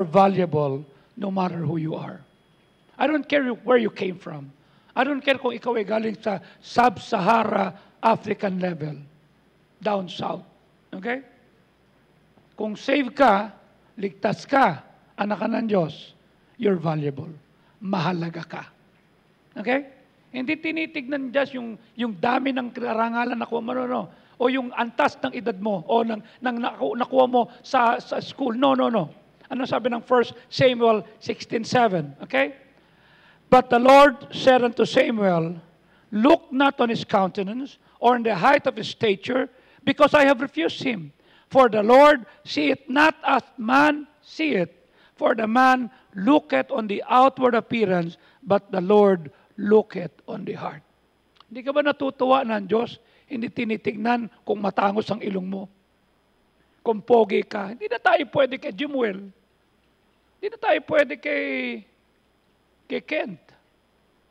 valuable no matter who you are. I don't care where you came from. I don't care kung ikaw ay galing sa sub-Sahara African level, down south. Okay? Kung save ka, ligtas ka, anak ka ng Diyos, you're valuable. Mahalaga ka. Okay? Hindi tinitignan just yung dami ng karangalan nakuha mo, no. O yung antas ng edad mo, o nakuha mo sa school. No. Ano sabi ng 1 Samuel 16:7? Okay? But the Lord said unto Samuel, look not on his countenance, or on the height of his stature, because I have refused him. For the Lord seeth not as man seeth, for the man looketh on the outward appearance, but the Lord looketh on the heart. Hindi ka ba natutuwa ng Diyos? Hindi tinitignan kung matangos ang ilong mo. Kung pogi ka. Hindi na tayo pwede kay Jimuel. Hindi na tayo pwede kay Kent.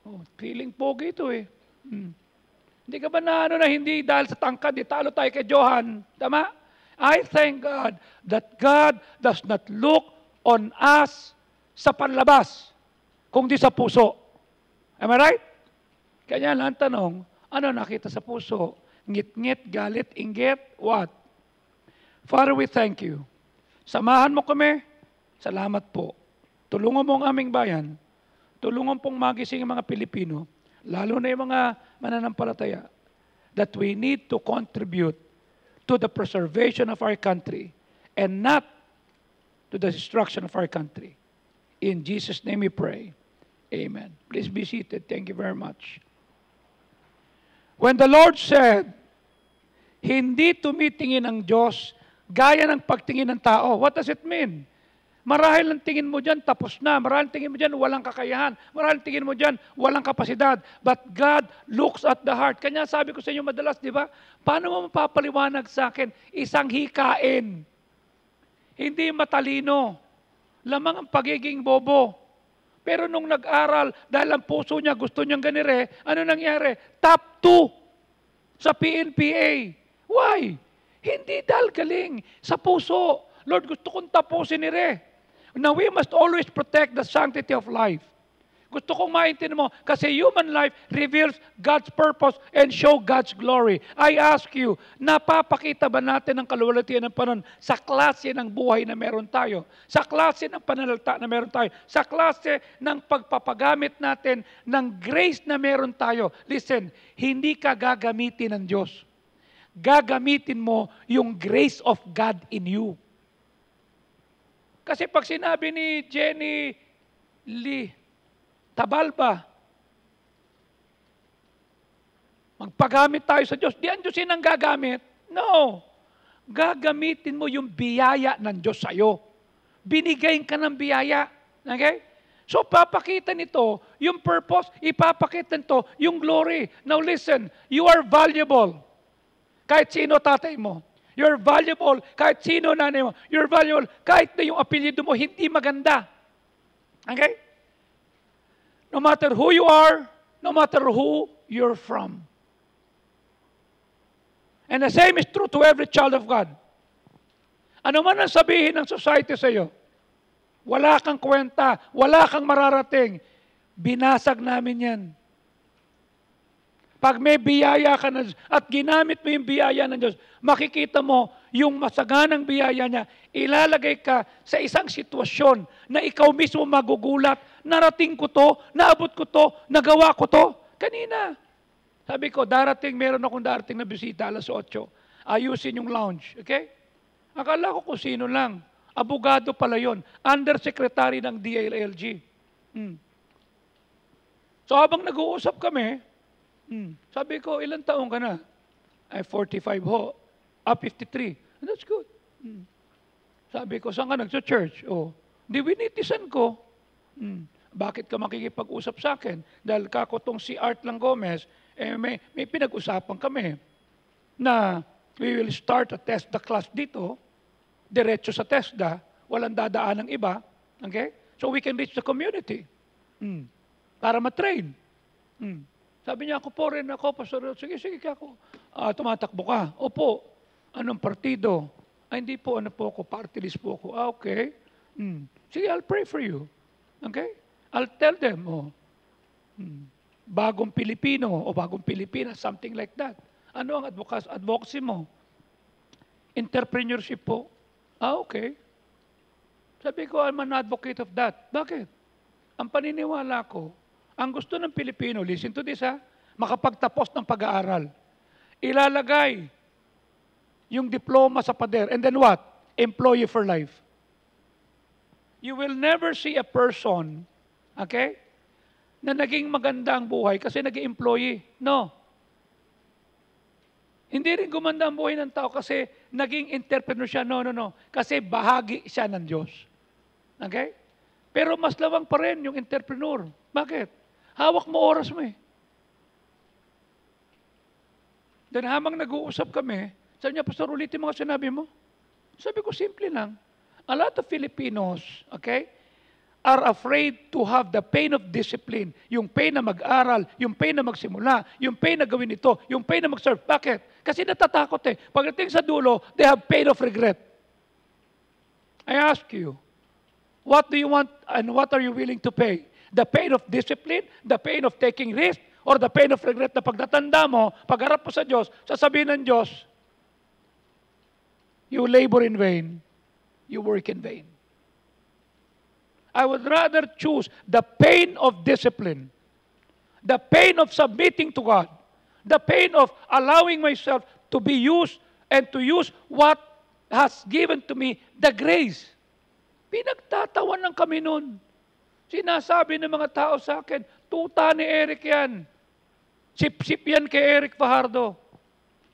Oh, feeling pogi ito eh. Hindi ka ba na hindi dahil sa tangkad, talo tayo kay Johan. Tama? I thank God that God does not look on us sa panlabas, kundi sa puso. Am I right? Kaya lang ang tanong, ano nakita sa puso? Ngit-ngit, galit, inggit, what? Father, we thank you. Samahan mo kami. Salamat po. Tulungan mo ang aming bayan. Tulungan pong magising ang mga Pilipino, lalo na yung mga mananampalataya, that we need to contribute to the preservation of our country and not to the destruction of our country. In Jesus' name we pray. Amen. Please be seated. Thank you very much. When the Lord said, hindi tumitingin ang Diyos gaya ng pagtingin ng tao, what does it mean? Marahil ang tingin mo dyan, tapos na. Marahil ang tingin mo dyan, walang kakayahan. Marahil ang tingin mo dyan, walang kapasidad. But God looks at the heart. Kanya sabi ko sa inyo madalas, di ba? Paano mo mapapaliwanag sa akin? Isang hikain. Hindi matalino. Lamang ang pagiging bobo. Pero nung nag-aral, dahil ang puso niya, gusto niyang ganire, ano nangyari? Top 2 sa PNPA. Why? Hindi dahil galing. Sa puso. Lord, gusto kong tapusin ni Re. Now, we must always protect the sanctity of life. Gusto kong maintindihan mo, kasi human life reveals God's purpose and show God's glory. I ask you, napapakita ba natin ang kaluwalhatian ng Panginoon sa klase ng buhay na meron tayo? Sa klase ng pananalita na meron tayo? Sa klase ng pagpapagamit natin ng grace na meron tayo? Listen, hindi ka gagamitin ng Diyos. Gagamitin mo yung grace of God in you. Kasi pag sinabi ni Jenny Lee Tabalba, magpagamit tayo sa Diyos, di ang Diyosin ang gagamit. No. Gagamitin mo yung biyaya ng Diyos sa'yo. Binigayin ka ng biyaya. Okay? So, papakita nito yung purpose, ipapakita nito yung glory. Now listen, you are valuable. Kahit sino tatay mo. You're valuable kahit sino nanay mo. You're valuable kahit na yung apelyido mo hindi maganda. Okay? No matter who you are, no matter who you're from. And the same is true to every child of God. Ano man ang sabihin ng society sa iyo, wala kang kwenta, wala kang mararating, binasag namin yan. Pag may biyaya ka na at ginamit mo yung biyaya ng Diyos, makikita mo yung masaganang biyaya niya, ilalagay ka sa isang sitwasyon na ikaw mismo magugulat, narating ko to, naabot ko to, nagawa ko to. Kanina, sabi ko, meron akong darating na bisita, alas 8. Ayusin yung lounge, okay? Akala ko kung sino lang. Abogado pala yon, undersecretary ng DILG. So habang nag-uusap kami, sabi ko, ilang taong ka na? Ay, 45 ho. 53. That's good. Sabi ko, saan ka nagsa-church? Oh, di winitisan ko. Bakit ka makikipag-usap sa akin? Dahil kako tong si Art Lang Gomez, may pinag-usapan kami na we will start a TESDA class dito, diretso sa TESDA, walang dadaan ng iba. Okay? So we can reach the community. Para matrain. Sabi niya, ako po rin ako, Pastor. Sige, ako. Tumatakbo ka. Opo. Anong partido? Ay, hindi po, ano po ako, party list po ako. Okay. Sige, I'll pray for you. Okay? I'll tell them, bagong Pilipino o bagong Pilipinas, something like that. Ano ang advocacy mo? Entrepreneurship po. Okay. Sabi ko, I'm an advocate of that. Bakit? Ang paniniwala ko, ang gusto ng Pilipino, listen to this makapagtapos ng pag-aaral. Ilalagay yung diploma sa pader. And then what? Employee for life. You will never see a person, okay, na naging maganda ang buhay kasi naging employee. No. Hindi rin gumanda ang buhay ng tao kasi naging entrepreneur siya. No. Kasi bahagi siya ng Diyos. Okay? Pero mas lawang pa rin yung entrepreneur. Bakit? Hawak mo oras mo eh. Then habang nag-uusap kami, sabi niya, Pastor, ulitin mga sinabi mo. Sabi ko, simple lang. A lot of Filipinos, okay, are afraid to have the pain of discipline. Yung pain na mag-aral, yung pain na magsimula, yung pain na gawin ito, yung pain na mag-serve. Bakit? Kasi natatakot eh. Pagdating sa dulo, they have pain of regret. I ask you, what do you want and what are you willing to pay? The pain of discipline, the pain of taking risk, or the pain of regret na pagdatanda mo, pagharap mo sa Diyos, sasabihin ng Diyos, you labor in vain, you work in vain. I would rather choose the pain of discipline, the pain of submitting to God, the pain of allowing myself to be used and to use what has given to me, the grace. Pinagtatawan lang kami nun. Sinasabi ng mga tao sa akin, tuta ni Eric yan. Sip-sip yan kay Eric Fajardo.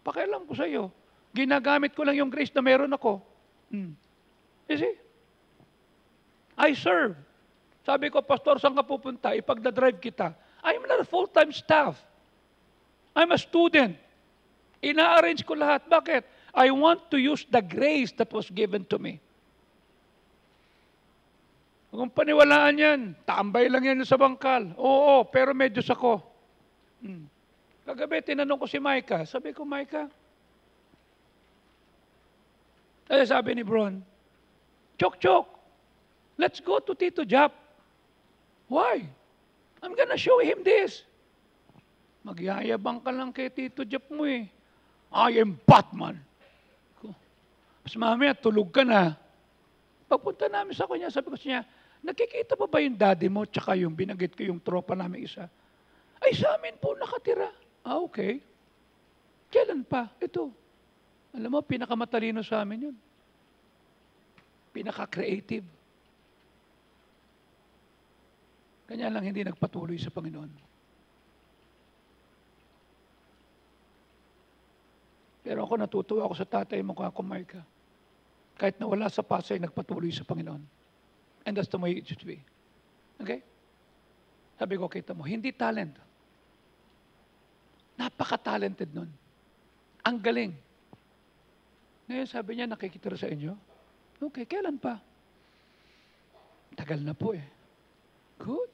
Pakialam ko sa iyo. Ginagamit ko lang yung grace na meron ako. You see? I serve. Sabi ko, Pastor, saan ka pupunta? Ipagdadrive kita. I'm not a full-time staff. I'm a student. Ina-arrange ko lahat. Bakit? I want to use the grace that was given to me. Kung paniwalaan yan, tambay lang yan sa bangkal. Oo, pero may Diyos ako. Kagabi, tinanong ko si Micah. Sabi ko, Micah, sabi ni Bron, Chok, let's go to Tito Jap. Why? I'm gonna show him this. Magyayabang ka lang kay Tito Jap mo eh. I am Batman. Mas mamaya, tulog ka na. Pagpunta namin sa kanya, sabi ko siya, nakikita pa ba yung daddy mo tsaka yung binanggit ko yung tropa namin isa? Ay, sa amin po nakatira. Okay. Kailan pa? Ito. Alam mo, pinakamatalino sa amin yun. Pinaka-creative. Kanya lang hindi nagpatuloy sa Panginoon. Pero ako natutuwa ako sa tatay mo, kakumay ka. Kahit na wala sa Pasay, nagpatuloy sa Panginoon. And that's the way it should be. Okay? Sabi ko, kita mo, hindi talent. Napaka-talented nun. Ang galing. Ngayon sabi niya, nakikitira sa inyo. Okay, kailan pa? Tagal na po eh. Good.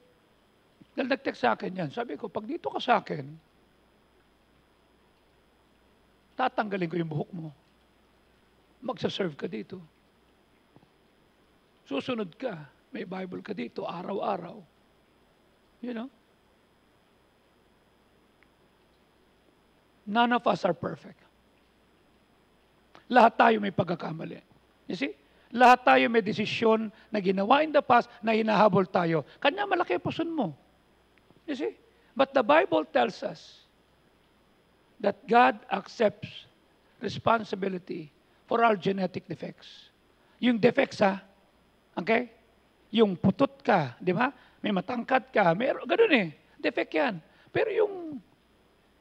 Dahil nag-text sa akin yan. Sabi ko, pag dito ka sa akin, tatanggalin ko yung buhok mo. Magsaserve ka dito. Susunod ka. May Bible ka dito, araw-araw. You know? None of us are perfect. Lahat tayo may pagkakamali. You see? Lahat tayo may desisyon na ginawa in the past na hinahabol tayo. Kanya malaki puson mo. You see? But the Bible tells us that God accepts responsibility for our genetic defects. Yung defects okay? Yung putot ka, di ba? May matangkad ka, ganun eh. Defect yan. Pero yung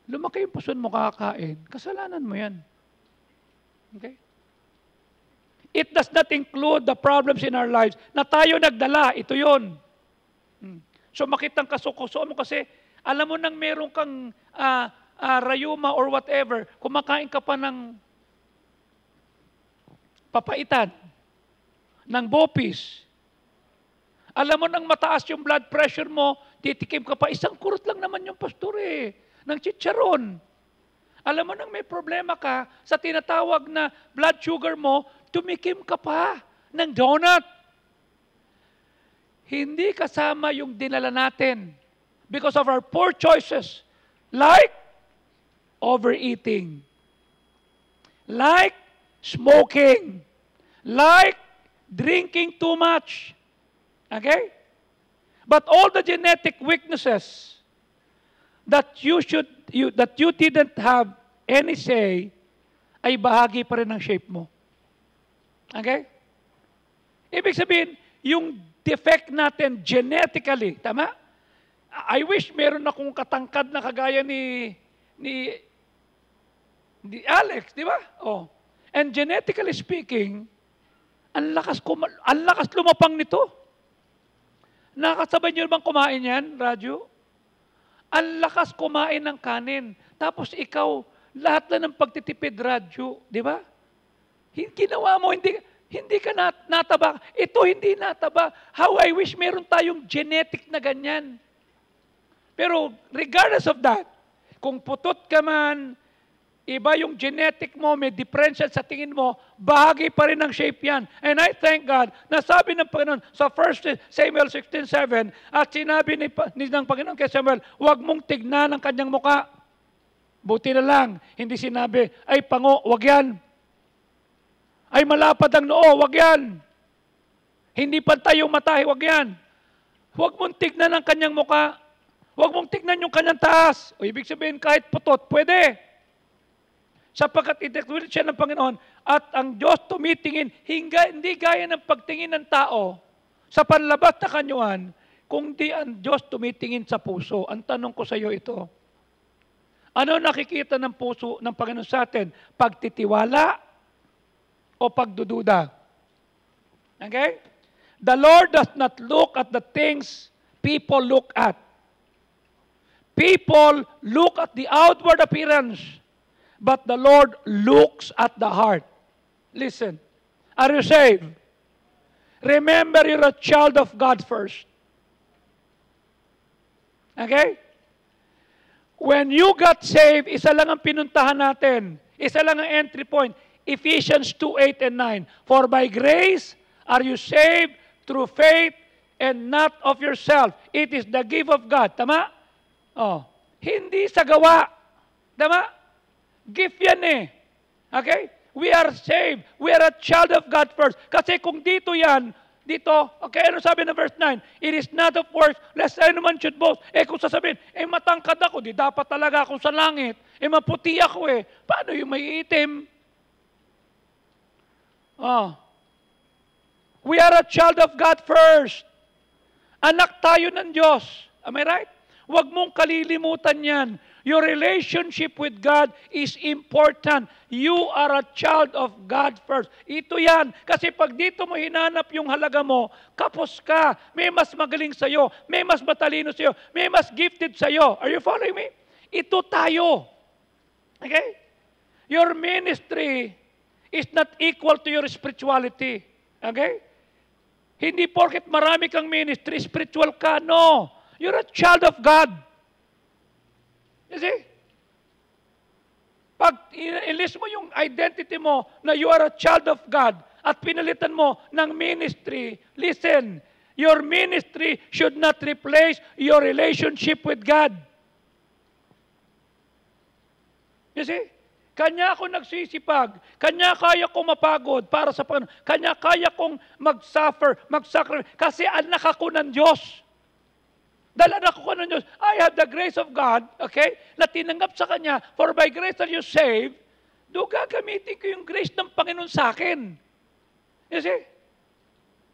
lumaki yung puson mo kakakain, kasalanan mo yan. Okay? It does not include the problems in our lives na tayo nagdala. Ito yun. So makitang kasukuso mo kasi alam mo nang meron kang rayuma or whatever, kumakain ka pa ng papaitan, ng bopis. Alam mo nang mataas yung blood pressure mo, titikim ka pa, isang kurot lang naman yung pastor eh, ng chicharon. Alam mo nang may problema ka sa tinatawag na blood sugar mo, tumikim ka pa ng donut. hindi kasama yung dinala natin because of our poor choices, like overeating, like smoking, like drinking too much. Okay? But all the genetic weaknesses that you didn't have any say ay bahagi pa rin ng shape mo. Okay? Ibig sabihin, yung defect natin genetically, tama? I wish meron akong katangkad na kagaya ni Alex, di ba? Oh. And genetically speaking, ang lakas lumapang nito. Nakasabay niyo bang kumain yan, Radyo? Ang lakas kumain ng kanin. Tapos ikaw, lahat na ng pagtitipid, Radyo, di ba? Ginawa mo, hindi ka nataba. Ito hindi nataba. How I wish meron tayong genetic na ganyan. Pero regardless of that, kung putot ka man, iba yung genetic mo, may differential sa tingin mo, bahagi pa rin ng shape yan. And I thank God, nasabi ng Panginoon sa 1 Samuel 16:7, at sinabi ng Panginoon kay Samuel, huwag mong tignan ang kanyang muka. Buti na lang, hindi sinabi, ay pango, wag yan. Ay malapad ang noo, wag yan. Hindi pantay yung mata, wag yan. Huwag mong tignan ang kanyang muka. Huwag mong tignan yung kanyang taas. O ibig sabihin, kahit putot, pwede. Sapagkat itinulit siya ng Panginoon at ang Diyos tumitingin, hindi gaya ng pagtingin ng tao sa panlabas na kanyuan, kundi ang Diyos tumitingin sa puso. Ang tanong ko sa iyo ito, ano nakikita ng puso ng Panginoon sa atin? Pagtitiwala o pagdududa? Okay? The Lord does not look at the things people look at. People look at the outward appearance, but the Lord looks at the heart. Listen, are you saved? Remember, you're a child of God first. Okay? When you got saved, isa lang ang pinuntahan natin. Isa lang ang entry point. Ephesians 2:8 and 9. For by grace are you saved through faith and not of yourself. It is the gift of God. Tama? Oh, hindi sa gawa. Tama? Gift yan eh. Okay? We are saved. We are a child of God first. Kasi kung dito yan, dito, okay, ano sabi ng verse 9? It is not of works, lest anyone should boast. Kung sasabihin, matangkad ako, di dapat talaga ako sa langit. Maputi ako eh. Paano yung may itim? Oh. We are a child of God first. Anak tayo ng Diyos. Am I right? Huwag mong kalilimutan yan. Your relationship with God is important. You are a child of God first. Ito yan. Kasi pag dito mo hinanap yung halaga mo, kapos ka. May mas magaling sa'yo. May mas matalino sa'yo. May mas gifted sa'yo. Are you following me? Ito tayo. Okay? Your ministry is not equal to your spirituality. Okay? Hindi porket marami kang ministry, spiritual ka. No. You're a child of God. You see? Pag i-list mo yung identity mo na you are a child of God at pinalitan mo ng ministry, listen, your ministry should not replace your relationship with God. You see? Kanya ako nagsisipag, kanya kaya kong mapagod para sa Panginoon, kanya kaya kong mag-suffer, mag-sacrifice, kasi anak ako ng Diyos. Dahil anak ko ng Diyos, I have the grace of God, okay, na tinanggap sa Kanya, for by grace are you saved, gagamitin ko yung grace ng Panginoon sa akin. You see?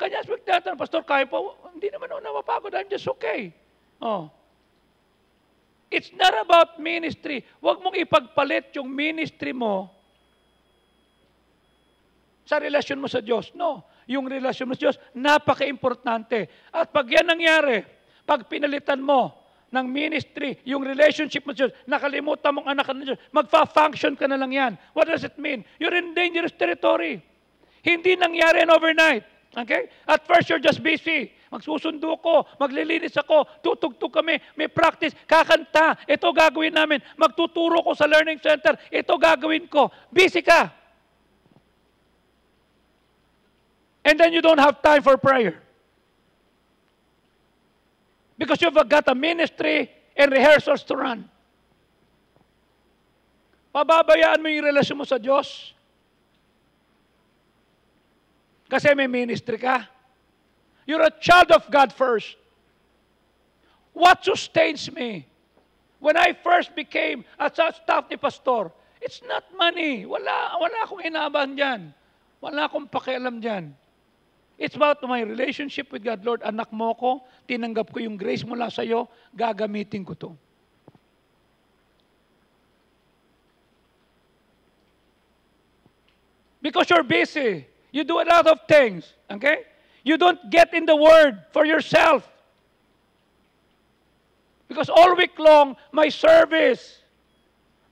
Kanya aspect natin, Pastor, kaya po, hindi naman ako napapagod, I'm just okay. Oh. It's not about ministry. Huwag mong ipagpalit yung ministry mo sa relasyon mo sa Diyos. No. Yung relasyon mo sa Diyos, napaka-importante. At pag yan nangyari, pag pinalitan mo ng ministry, yung relationship mo sa Diyos, nakalimutan mong anak ng Diyos, magfa-function ka na lang yan. What does it mean? You're in dangerous territory. Hindi nangyari overnight. Okay? At first, you're just busy. Magsusundo ko, maglilinis ako, tutugtog kami, may practice, kakanta, ito gagawin namin, magtuturo ko sa learning center, ito gagawin ko. Busy ka. And then you don't have time for prayer. Because you've got a ministry and rehearsals to run. Pababayaan mo yung relasyon mo sa Diyos? Kasi may ministry ka. You're a child of God first. What sustains me? When I first became a staff ni Pastor, it's not money. Wala akong inabahan dyan. Wala akong pakialam dyan. It's about my relationship with God. Lord, anak mo ko, tinanggap ko yung grace mula sa iyo, gagamitin ko to. Because you're busy. You do a lot of things. Okay? You don't get in the Word for yourself. Because all week long, may service.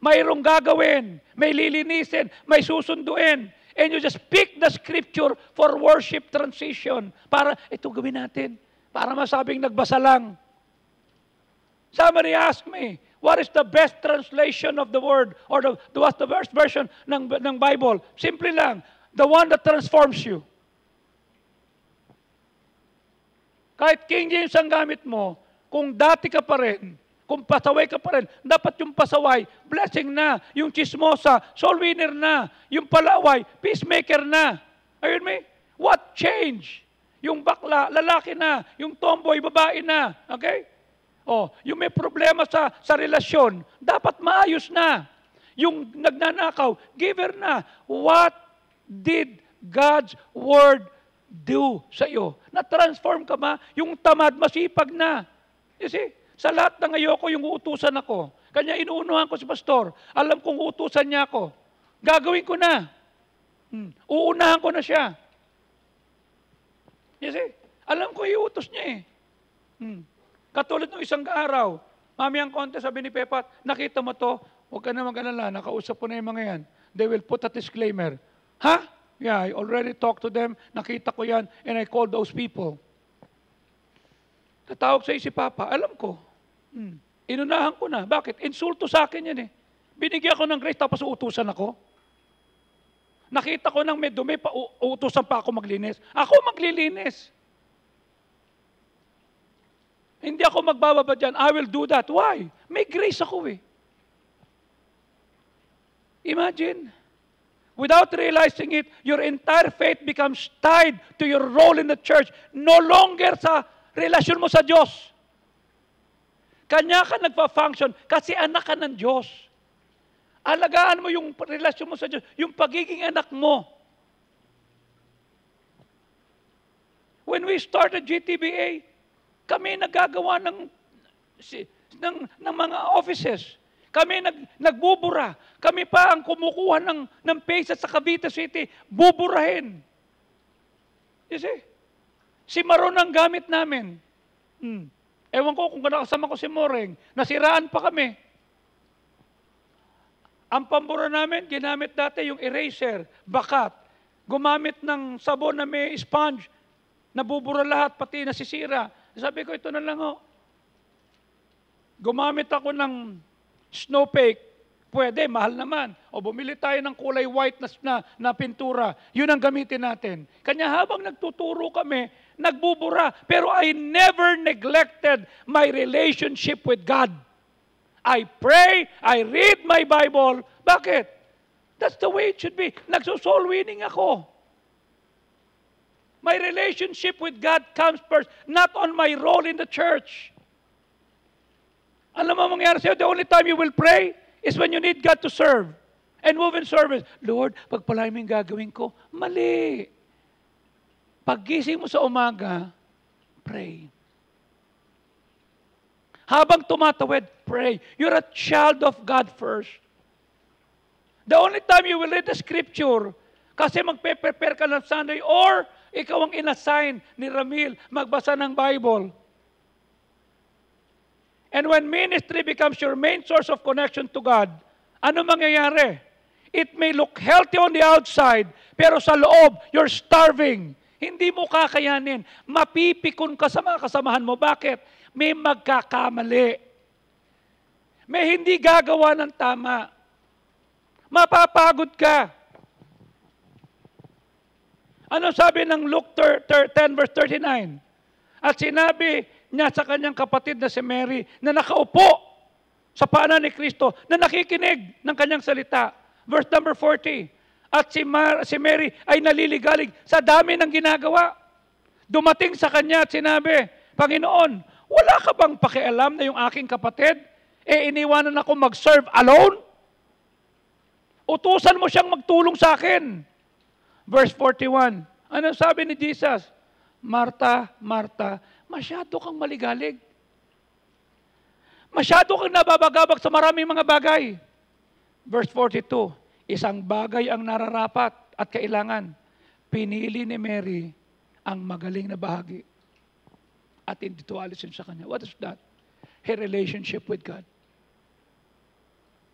Mayroong gagawin. May lilinisin. May susunduin. And you just pick the scripture for worship transition. Para, ito gawin natin. Para masabing nagbasa lang. Somebody asked me, what is the best translation of the word? Or what's the best version ng Bible? Simple lang, the one that transforms you. Kahit King James ang gamit mo, kung dati ka pa rin, kung pasaway ka pa rin, dapat yung pasaway, blessing na. Yung chismosa, soul winner na. Yung palaway, peacemaker na. Ayun me? What change? Yung bakla, lalaki na. Yung tomboy, babae na. Okay? Oh, yung may problema sa relasyon, dapat maayos na. Yung nagnanakaw, giver na. What did God's Word do sa iyo? Na-transform ka ba? Yung tamad, masipag na. You see? Sa lahat ng ayoko, yung uutusan ako. Kanya inuunuhan ko si pastor. Alam kong uutusan niya ako. Gagawin ko na. Uunahan ko na siya. You see? Alam ko iutos niya eh. Katulad ng isang araw, mamayang konti sabi ni Pepat, nakita mo to, huwag ka na mag-alala, nakausap ko na yung mga yan. They will put a disclaimer. Ha? Yeah, I already talked to them, nakita ko yan, and I called those people. Tatawag sa si Papa, alam ko. Inunahan ko na. Bakit? Insulto sa akin yan eh. Binigyan ko ng grace, tapos uutusan ako. Nakita ko ng may dumi, uutusan pa ako maglinis. Ako maglilinis. Hindi ako magbababa dyan. I will do that. Why? May grace ako eh. Imagine. Without realizing it, your entire faith becomes tied to your role in the church. No longer sa relasyon mo sa Diyos. Kanya ka nagpa-function kasi anak ka ng Diyos. Alagaan mo yung relasyon mo sa Diyos, yung pagiging anak mo. When we started GTBA, kami nagagawa ng mga offices. Kami nagbubura. Kami pa ang kumukuha ng pesa sa Cavite City. Buburahin. You see? Si Maron ang gamit namin. Ewan ko kung nakasama ko si Moreng. Nasiraan pa kami. Ang pambura namin, ginamit dati yung eraser, bakat. Gumamit ng sabon na may sponge. Nabubura lahat, pati nasisira. Sabi ko, ito na lang ho. Gumamit ako ng snowflake. Pwede, mahal naman. O bumili tayo ng kulay white na pintura. Yun ang gamitin natin. Kanya habang nagtuturo kami, nagbubura. Pero I never neglected my relationship with God. I pray, I read my Bible. Bakit? That's the way it should be. Nagsosoul winning ako. My relationship with God comes first, not on my role in the church. Alam mo mangyari sa'yo, the only time you will pray is when you need God to serve and move in service. Lord, pagpalain mo yung gagawin ko, mali. Paggising mo sa umaga, pray. Habang tumatawid, pray. You're a child of God first. The only time you will read the scripture, kasi magpe-prepare ka ng Sunday, or ikaw ang inassign ni Ramil magbasa ng Bible. And when ministry becomes your main source of connection to God, ano mangyayari? It may look healthy on the outside, pero sa loob, you're starving. Hindi mo kakayanin. Mapipikon ka sa mga kasamahan mo. Bakit? May magkakamali. May hindi gagawa ng tama. Mapapagod ka. Ano sabi ng Luke 10 verse 39? At sinabi niya sa kanyang kapatid na si Mary na nakaupo sa paanan ni Kristo, na nakikinig ng kanyang salita. Verse number 40, at si Mary ay naliligalig sa dami ng ginagawa. Dumating sa kanya at sinabi, Panginoon, wala ka bang pakialam na yung aking kapatid, iniwanan ako mag-serve alone? Utusan mo siyang magtulong sa akin. Verse 41, anong sabi ni Jesus? Marta, Marta, masyado kang maligalig. Masyado kang nababagabag sa maraming mga bagay. Verse 42, isang bagay ang nararapat at kailangan. Pinili ni Mary ang magaling na bahagi at hindi ito alisin sa kanya. What is that? Her relationship with God.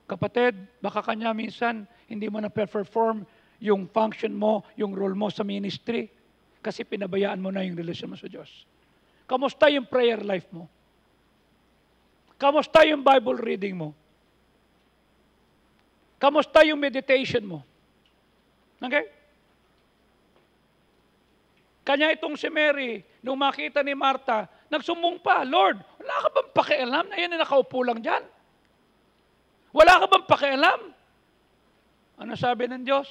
Kapatid, baka kanya minsan hindi mo na perform yung function mo, yung role mo sa ministry kasi pinabayaan mo na yung relasyon mo sa Diyos. Kamusta yung prayer life mo? Kamusta yung Bible reading mo? Kamusta yung meditation mo? Okay? Kanya itong si Mary, nung makita ni Marta, nagsumbong pa, Lord, wala ka bang pakialam na yan na nakaupo lang dyan? Wala ka bang pakialam? Ano sabi ng Diyos?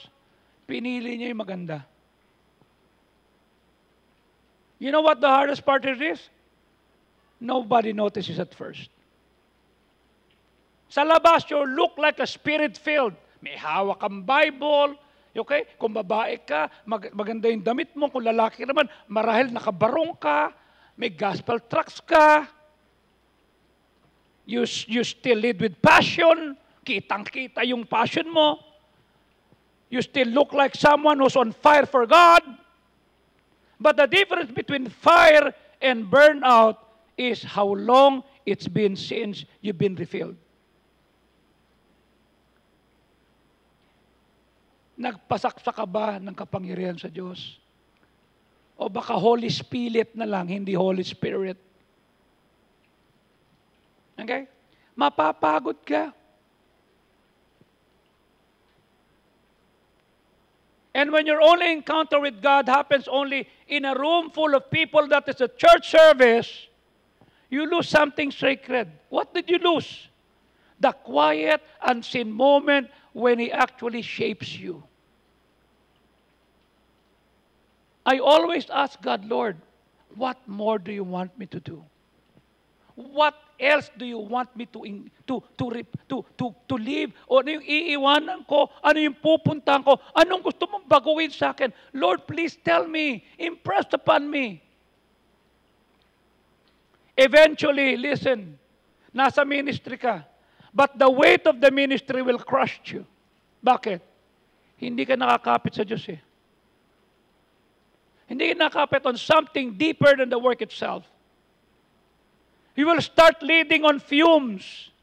Pinili niya yung maganda. You know what the hardest part is? Nobody notices at first. Sa labas, you look like a spirit-filled. May hawak kang Bible. Okay? Kung babae ka, maganda yung damit mo. Kung lalaki naman, marahil nakabarong ka. May gospel tracts ka. You still lead with passion. Kitang-kita yung passion mo. You still look like someone who's on fire for God. But the difference between fire and burnout is how long it's been since you've been refilled. Nagpasaksa ka ba ng kapangyarihan sa Diyos? O baka Holy Spirit na lang, hindi Holy Spirit? Okay? Mapapagod ka. And when your only encounter with God happens only in a room full of people that is a church service, you lose something sacred. What did you lose? The quiet, unseen moment when He actually shapes you. I always ask God, Lord, what more do you want me to do? What else do you want me to live? O ano yung iiwanan ko? Ano yung pupuntahan ko? Anong gusto mong baguhin sa akin? Lord, please tell me. Impress upon me. Eventually, listen, nasa ministry ka. But the weight of the ministry will crush you. Bakit? Hindi ka nakakapit sa Diyos eh. Hindi ka nakakapit on something deeper than the work itself. You will start leading on fumes.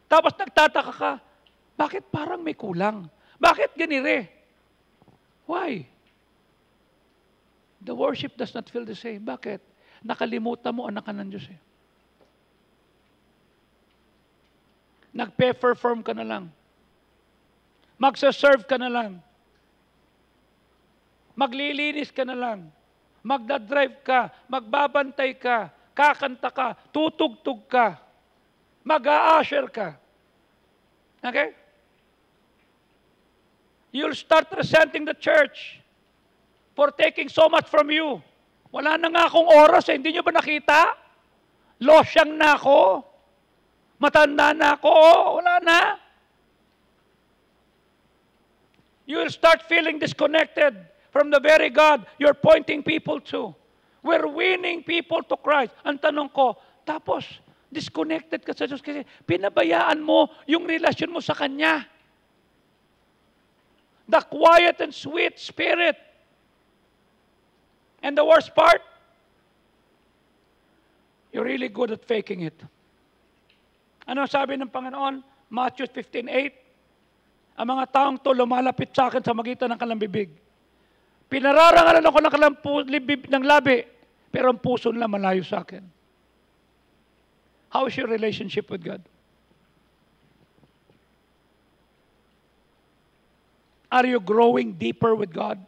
Tapos nagtataka ka, bakit parang may kulang? Bakit ganire? Why? The worship does not feel the same. Bakit? Nakalimutan mo anak ka ng Diyos eh. Nagpe-perform ka na lang. Magsaserve ka na lang. Maglilinis ka na lang. Magdadrive ka. Magbabantay ka. Kakanta ka. Tutugtog ka. Mag-a-usher ka. Okay? You'll start resenting the church for taking so much from you. Wala na nga akong oras eh. Hindi nyo ba nakita? Losyang na ako. Matanda na ako. Oh, wala na. You'll start feeling disconnected from the very God you're pointing people to. We're winning people to Christ. Ang tanong ko, tapos, disconnected ka sa Diyos kasi pinabayaan mo yung relasyon mo sa Kanya. The quiet and sweet spirit. And the worst part, you're really good at faking it. Ano sabi ng Panginoon? Matthew 15:8. Ang mga taong to lumalapit sa akin sa magitan ng kanilang bibig. Pinararangalan ako ng labi, pero ang puso nila malayo sa akin. How is your relationship with God? Are you growing deeper with God?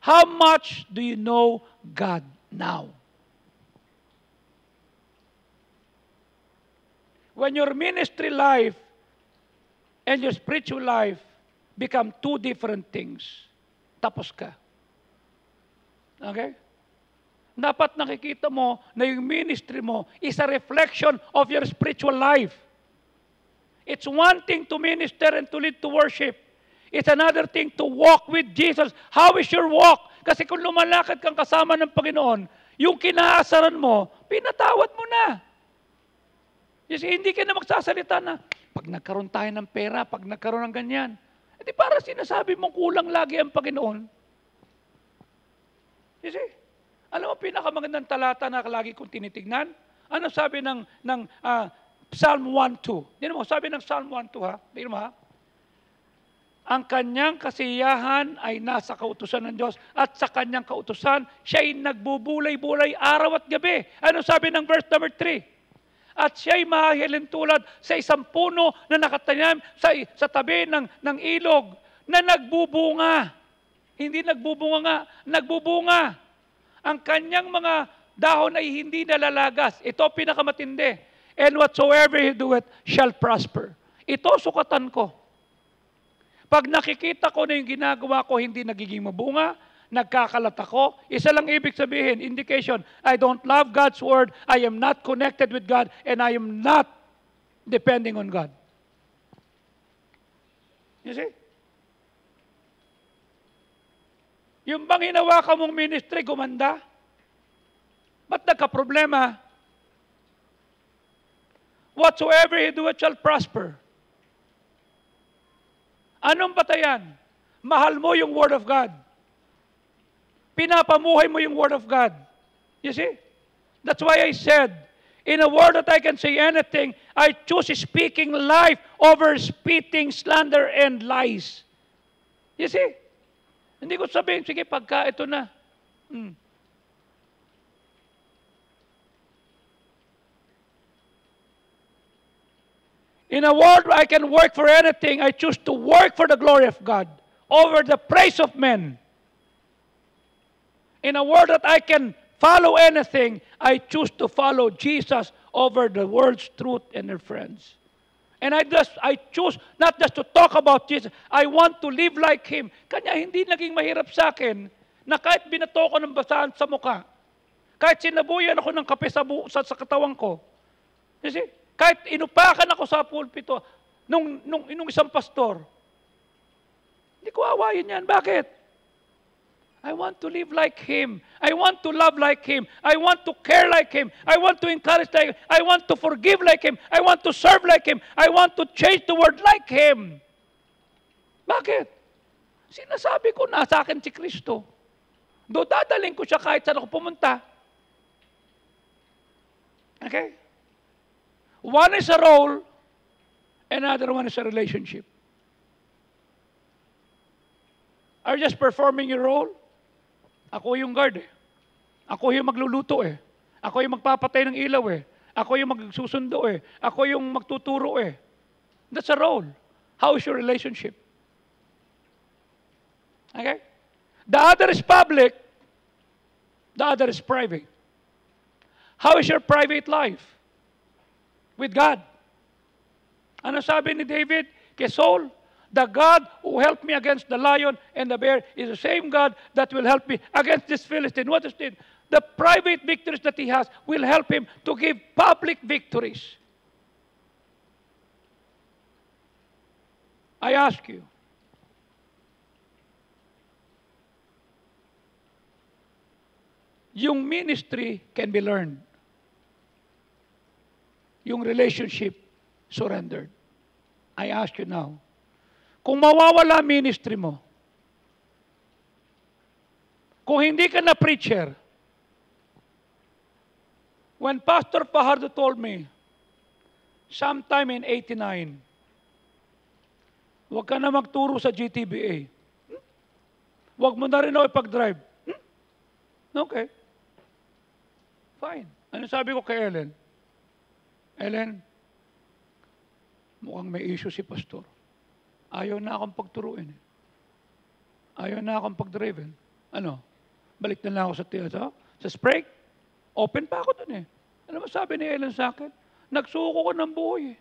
How much do you know God now? when your ministry life and your spiritual life become two different things, tapos ka. Okay? Dapat nakikita mo na yung ministry mo is a reflection of your spiritual life. It's one thing to minister and to lead to worship. It's another thing to walk with Jesus. How is your walk? Kasi kung lumalakad kang kasama ng Panginoon, yung kinaasaran mo, pinatawad mo na. Kasi hindi ka na magsasalita na, pag nagkaroon tayo ng pera, pag nagkaroon ng ganyan, hindi para sinasabi mong kulang lagi ang Panginoon. You see? Alam mo, pinakamagandang talata na lagi kong tinitignan? Ano sabi ng Psalm 1:2? Hindi mo, sabi ng Psalm 1:2 ha? Hindi mo ha? Ang kanyang kasiyahan ay nasa kautusan ng Diyos at sa kanyang kautusan, siya'y nagbubulay-bulay araw at gabi. Ano sabi ng verse number 3? At siya'y mahihilin tulad sa isang puno na nakatanim sa tabi ng ilog na nagbubunga. Hindi nagbubunga nga, nagbubunga. Ang kanyang mga dahon ay hindi nalalagas. Ito pinakamatindi. And whatsoever he doeth shall prosper. Ito sukatan ko. Pag nakikita ko na yung ginagawa ko hindi nagiging mabunga, nagkakalat ako, isa lang ibig sabihin, indication, I don't love God's word, I am not connected with God, and I am not depending on God. You see? Yung bang hinawakan mong ministry, gumanda? Ba't nagka-problema? Whatsoever he doeth shall prosper. Anong batayan? Mahal mo yung Word of God. Pinapamuhay mo yung Word of God. You see? That's why I said, in a word that I can say anything, I choose speaking life over spitting slander and lies. You see? Hindi ko sabihin, sige, pagka ito na. In a world where I can work for anything, I choose to work for the glory of God over the praise of men. In a world that I can follow anything, I choose to follow Jesus over the world's truth and their friends. And I choose not just to talk about Jesus, I want to live like Him. Kanya hindi naging mahirap sa akin na kahit binato ko ng basahan sa mukha, kahit sinabuyan ako ng kape sa katawan ko, you see? Kahit inupakan ako sa pulpito nung isang pastor, hindi ko awayin yan. Bakit? I want to live like Him. I want to love like Him. I want to care like Him. I want to encourage like Him. I want to forgive like Him. I want to serve like Him. I want to change the world like Him. Bakit? Sinasabi ko, nasa akin si Kristo. Dadaling ko siya kahit saan ako pumunta. Okay? One is a role, another one is a relationship. Are you just performing your role? Ako yung guard eh. Ako yung magluluto eh. Ako yung magpapatay ng ilaw eh. Ako yung magsusundo eh. Ako yung magtuturo eh. That's a role. How is your relationship? Okay? The other is public. The other is private. How is your private life? With God. Ano sabi ni David kay Saul? The God who helped me against the lion and the bear is the same God that will help me against this Philistine. What is it? The private victories that he has will help him to give public victories. I ask you, yung ministry can be learned. Yung relationship surrendered. I ask you now, kung mawawala ministry mo, kung hindi ka na preacher, when Pastor Fajardo told me, sometime in 89, huwag ka na magturo sa GTBA. Huwag mo na rin ako ipag-drive. Okay. Fine. Ano sabi ko kay Ellen? Ellen, mukhang may issue si Pastor. Ayaw na akong pagturuin. Ayaw na akong pag-drive. Ano? Balik na lang ako sa spray. Open pa ako dun eh. Ano ba sabi ni Ellen sa akin? Nagsuko ko ng buhay eh.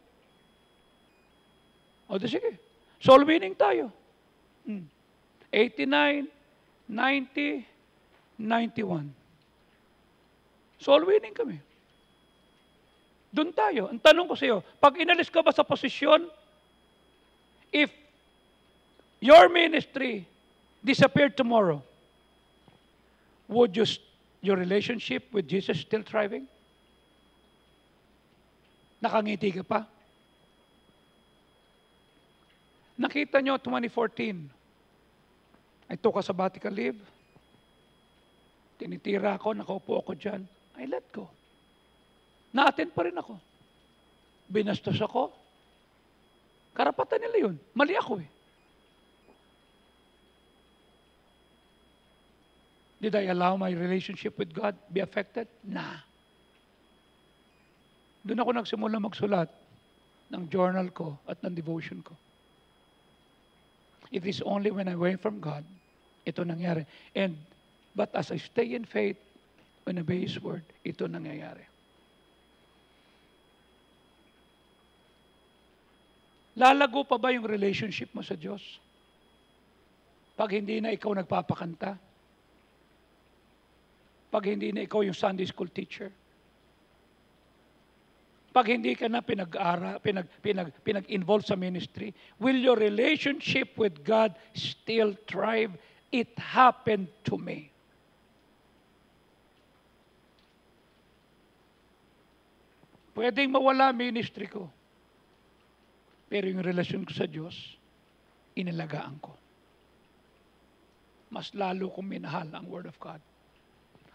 O di sige, soul winning tayo. 89, 90, 91. Soul winning kami. Doon tayo. Ang tanong ko sa iyo, pag inalis ka ba sa posisyon, if your ministry disappeared tomorrow, would your relationship with Jesus still thriving? Nakangiti ka pa? Nakita nyo, 2014, I took a sabbatical leave. Tinitira ako, nakaupo ako dyan. I let go. Na-attend pa rin ako. Binastos ako. Karapatan nila yun. Mali ako eh. Did I allow my relationship with God be affected? Nah. Doon ako nagsimula magsulat ng journal ko at ng devotion ko. It is only when I went from God, ito nangyari. But as I stay in faith and obey His word, ito nangyayari. Lalago pa ba yung relationship mo sa Diyos? Pag hindi na ikaw nagpapakanta? Pag hindi na ikaw yung Sunday school teacher? Pag hindi ka na pinag-involve sa ministry, will your relationship with God still thrive? It happened to me. Pwedeng mawala ministry ko. Pero yung relasyon ko sa Diyos, inalagaan ko. Mas lalo kong minahal ang Word of God.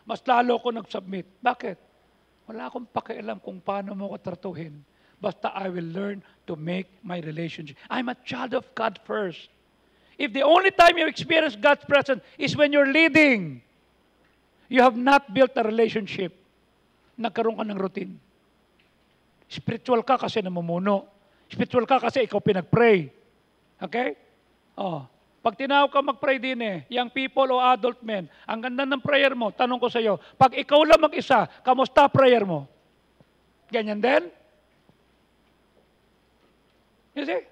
Mas lalo ko nag-submit. Bakit? Wala akong pakialam kung paano mo ko tratuhin. Basta I will learn to make my relationship. I'm a child of God first. If the only time you experience God's presence is when you're leading, you have not built a relationship. Nagkaroon ka ng routine. Spiritual ka kasi namumuno. Spiritual ka kasi ikaw pinag-pray. Okay? Pag tinawag ka mag-pray din young people o adult men, ang ganda ng prayer mo, tanong ko sa iyo, pag ikaw lang mag-isa, kamusta prayer mo? Ganyan din? You see?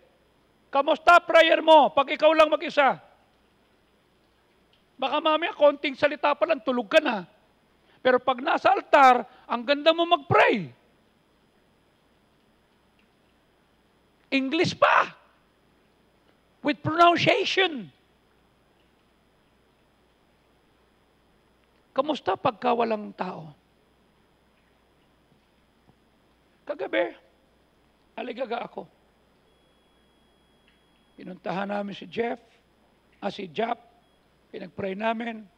Kamusta prayer mo pag ikaw lang mag-isa? Baka mamaya, konting salita pa lang, tulog ka na. Pero pag nasa altar, ang ganda mo mag-pray. English pa! With pronunciation. Kamusta pagka walang tao? Kagabi, aligaga ako. Pinuntahan namin si si Jap, pinag-pray namin.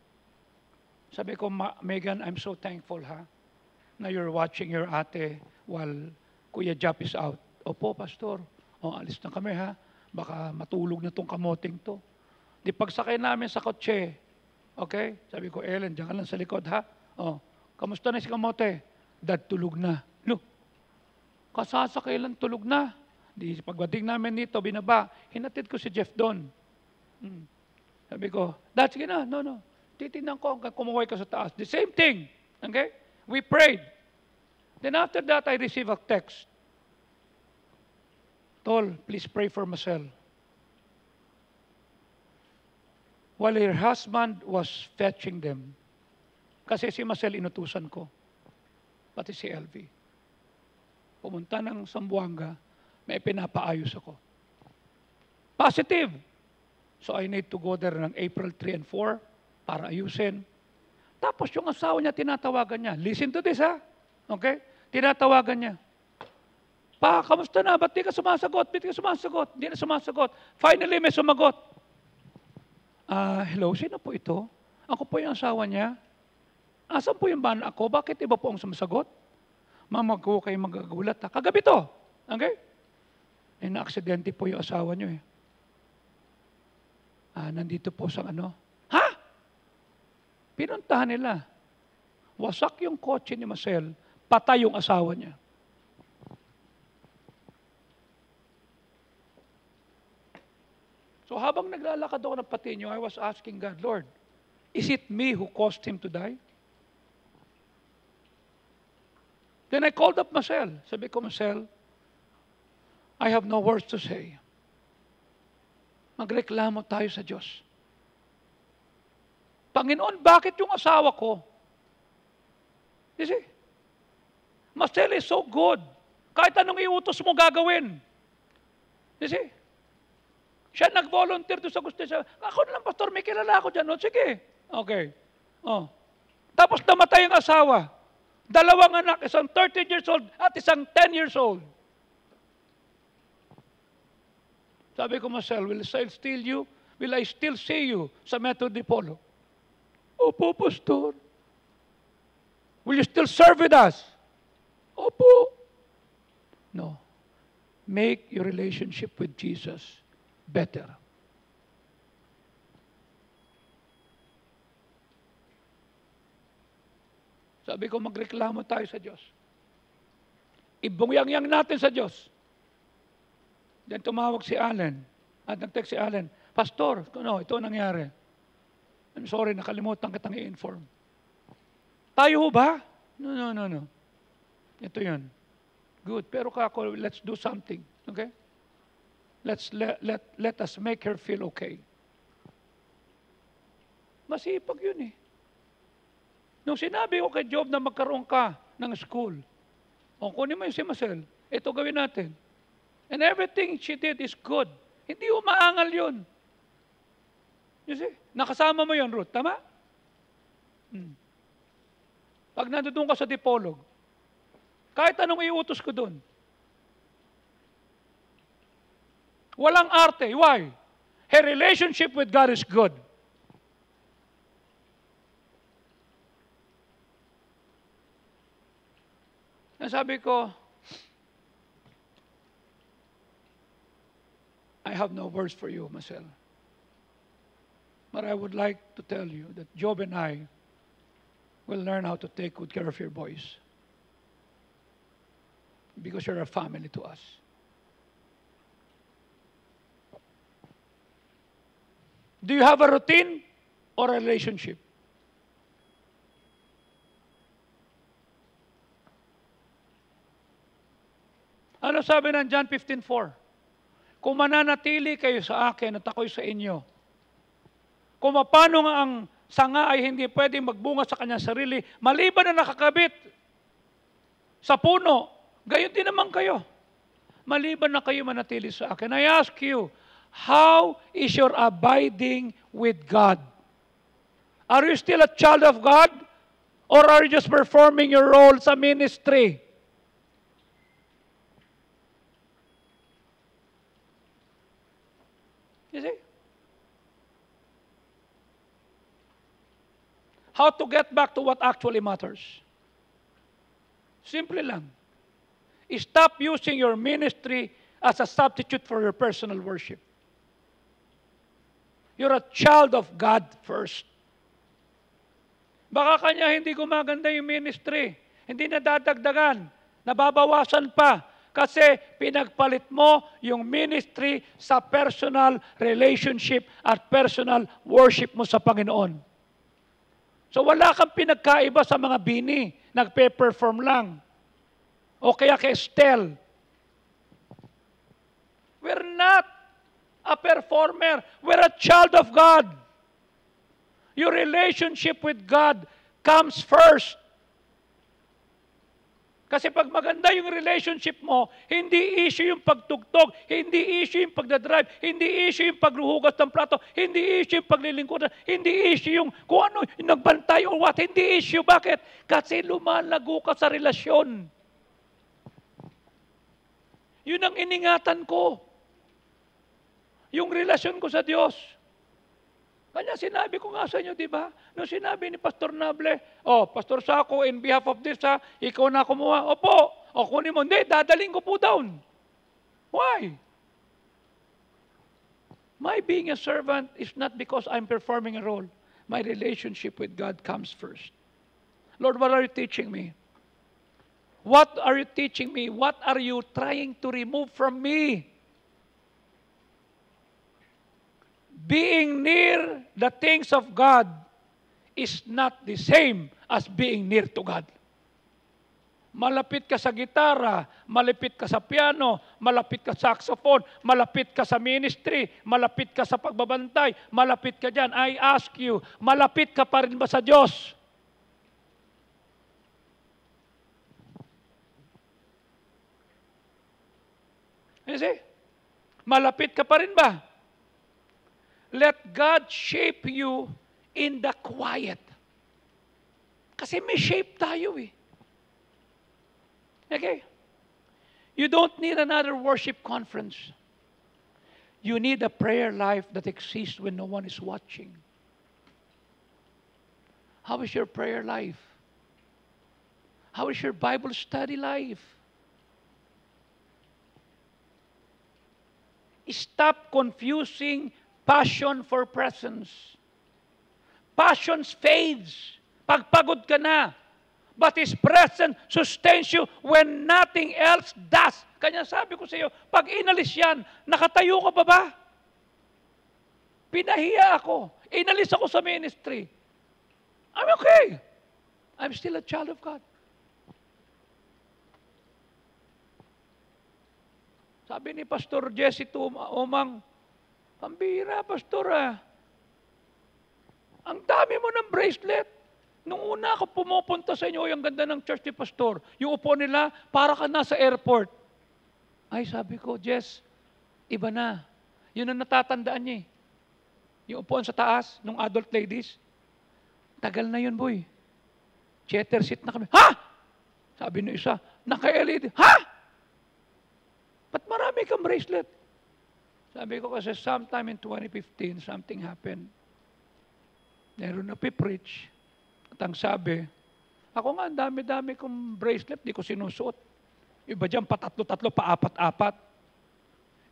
Sabi ko, Megan, I'm so thankful na you're watching your ate while Kuya Jap is out. Opo, Pastor. Alis na kami baka matulog na tong kamoting to. Di pagsakay namin sa kotse, okay? Sabi ko, Ellen, diyan ka lang sa likod kamusta na si kamote? Dad, tulog na. Look, kasasakay lang, tulog na. Di pagdating namin dito, binaba, hinatid ko si Jeff doon. Sabi ko, Dad, sige na, no. Titignan ko hanggang kumuhay ka sa taas. The same thing, okay? We prayed. Then after that, I received a text. Tol, please pray for Marcel. While her husband was fetching them, kasi si Marcel inutusan ko, pati si LV. Pumunta ng Zamboanga, may pinapaayos ako. Positive. So I need to go there ng April 3 and 4 para ayusin. Tapos yung asawa niya, tinatawagan niya. Listen to this Okay? Tinatawagan niya. Pa, kamusta na? Ba't di ka sumasagot? Ba't di ka sumasagot? Hindi na sumasagot. Finally, may sumagot. Hello, sino po ito? Ako po yung asawa niya. Asan po yung bana ako? Bakit iba po ang sumasagot? Mama ko kayo magagulat Kagabi to. Okay? Na-aksidente po yung asawa niyo nandito po sa Pinuntahan nila. Wasak yung kotse ni Marcel, patay yung asawa niya. So habang naglalakad ako ng Patinio, I was asking God, Lord, is it me who caused him to die? Then I called up Marcel. Sabi ko, Marcel, I have no words to say. Magreklamo tayo sa Diyos. Panginoon, bakit yung asawa ko? You see? Marcel is so good. Kahit anong iutos mo gagawin. You see? Siya nag-volunteer doon sa gusto siya. Ako na lang, pastor, may kilala ako dyan. O, sige. Okay. Oh. Tapos namatay ang asawa. Dalawang anak, isang 13 years old at isang 10 years old. Sabi ko, Marcel, will I still you? Will I still see you sa Metro Dipolo? Opo, pastor. Will you still serve with us? Opo. No. Make your relationship with Jesus better. Sabi ko, magreklamo tayo sa Diyos. Ibungyang-yang natin sa Diyos. Then tumawag si Allen. At nag-text si Allen, Pastor, ito nangyari. I'm sorry, nakalimutan kitang i-inform. Tayo ho ba? No. Ito yun. Good. Pero kako, let's do something. Okay? Let us make her feel okay. Masipag yun eh. Nung sinabi ko kay Job na magkaroon ka ng school, kunin mo yung si Marcel, ito gawin natin. And everything she did is good. Hindi umaangal yun. You see? Nakasama mo yun, Ruth. Tama? Pag nandoon ka sa Dipolog, kahit anong iutos ko doon, walang arte. Why? Her relationship with God is good. Sabi ko, I have no words for you, Marcel. But I would like to tell you that Job and I will learn how to take good care of your boys. Because you're a family to us. Do you have a routine or a relationship? Ano sabi ng John 15:4? Kung mananatili kayo sa akin at ako'y sa inyo, kung paano nga ang sanga ay hindi pwedeng magbunga sa kanyang sarili, maliban na nakakabit sa puno, gayon din naman kayo. Maliban na kayo manatili sa akin. I ask you, how is your abiding with God? Are you still a child of God? Or are you just performing your role sa ministry? You see? How to get back to what actually matters? Simple lang. Stop using your ministry as a substitute for your personal worship. You're a child of God first. Baka kanya hindi gumaganda yung ministry. Hindi nadadagdagan. Nababawasan pa. Kasi pinagpalit mo yung ministry sa personal relationship at personal worship mo sa Panginoon. So wala kang pinagkaiba sa mga bini. Nagpe-perform lang. O kaya kay Estel. We're not a performer. We're a child of God. Your relationship with God comes first. Kasi pag maganda yung relationship mo, hindi issue yung pagtugtog, hindi issue yung pagdadrive, hindi issue yung pagluhugas ng plato, hindi issue yung paglilingkuran, hindi issue yung kung ano, yung nagbantay or what, hindi issue. Bakit? Kasi lumalago ka sa relasyon. Yun ang iningatan ko. Yung relasyon ko sa Diyos. Kanya sinabi ko nga sa inyo, di ba? Nung sinabi ni Pastor Nable, Pastor Sako, in behalf of this, ikaw na kumuha. Opo, kunin mo. Hindi, dadaling ko po down. Why? My being a servant is not because I'm performing a role. My relationship with God comes first. Lord, what are you teaching me? What are you teaching me? What are you trying to remove from me? Being near the things of God is not the same as being near to God. malapit ka sa gitara, malapit ka sa piano, malapit ka sa saxophone, malapit ka sa ministry, malapit ka sa pagbabantay, malapit ka dyan. I ask you, malapit ka pa rin ba sa Diyos? You see? Malapit ka pa rin ba? Let God shape you in the quiet. Kasi may shape tayo eh. Okay? You don't need another worship conference. You need a prayer life that exists when no one is watching. How is your prayer life? How is your Bible study life? Stop confusing passion for presence. Passion fades. Pagpagod ka na. But His presence sustains you when nothing else does. Kanya sabi ko sa iyo, pag inalis yan, nakatayo ka pa ba? Pinahiya ako. Inalis ako sa ministry. I'm okay. I'm still a child of God. Sabi ni Pastor Jesse Umang, pambira, Pastor ang dami mo ng bracelet. Nung una ako pumupunta sa inyo, yung ganda ng church ni Pastor, yung upo nila, para ka nasa airport. Ay, sabi ko, Jess, iba na. Yun ang natatandaan niya eh. Yung upuan sa taas, nung adult ladies. Tagal na yun, boy. Cheater seat na kami. Ha? Sabi ng isa, naka-LED. Ha? Ba't marami kang bracelet? Sabi ko kasi sometime in 2015, something happened. Meron na preach. At ang sabi, ako nga, ang dami-dami kong bracelet, di ko sinusuot. Iba dyan, patatlo-tatlo, paapat-apat.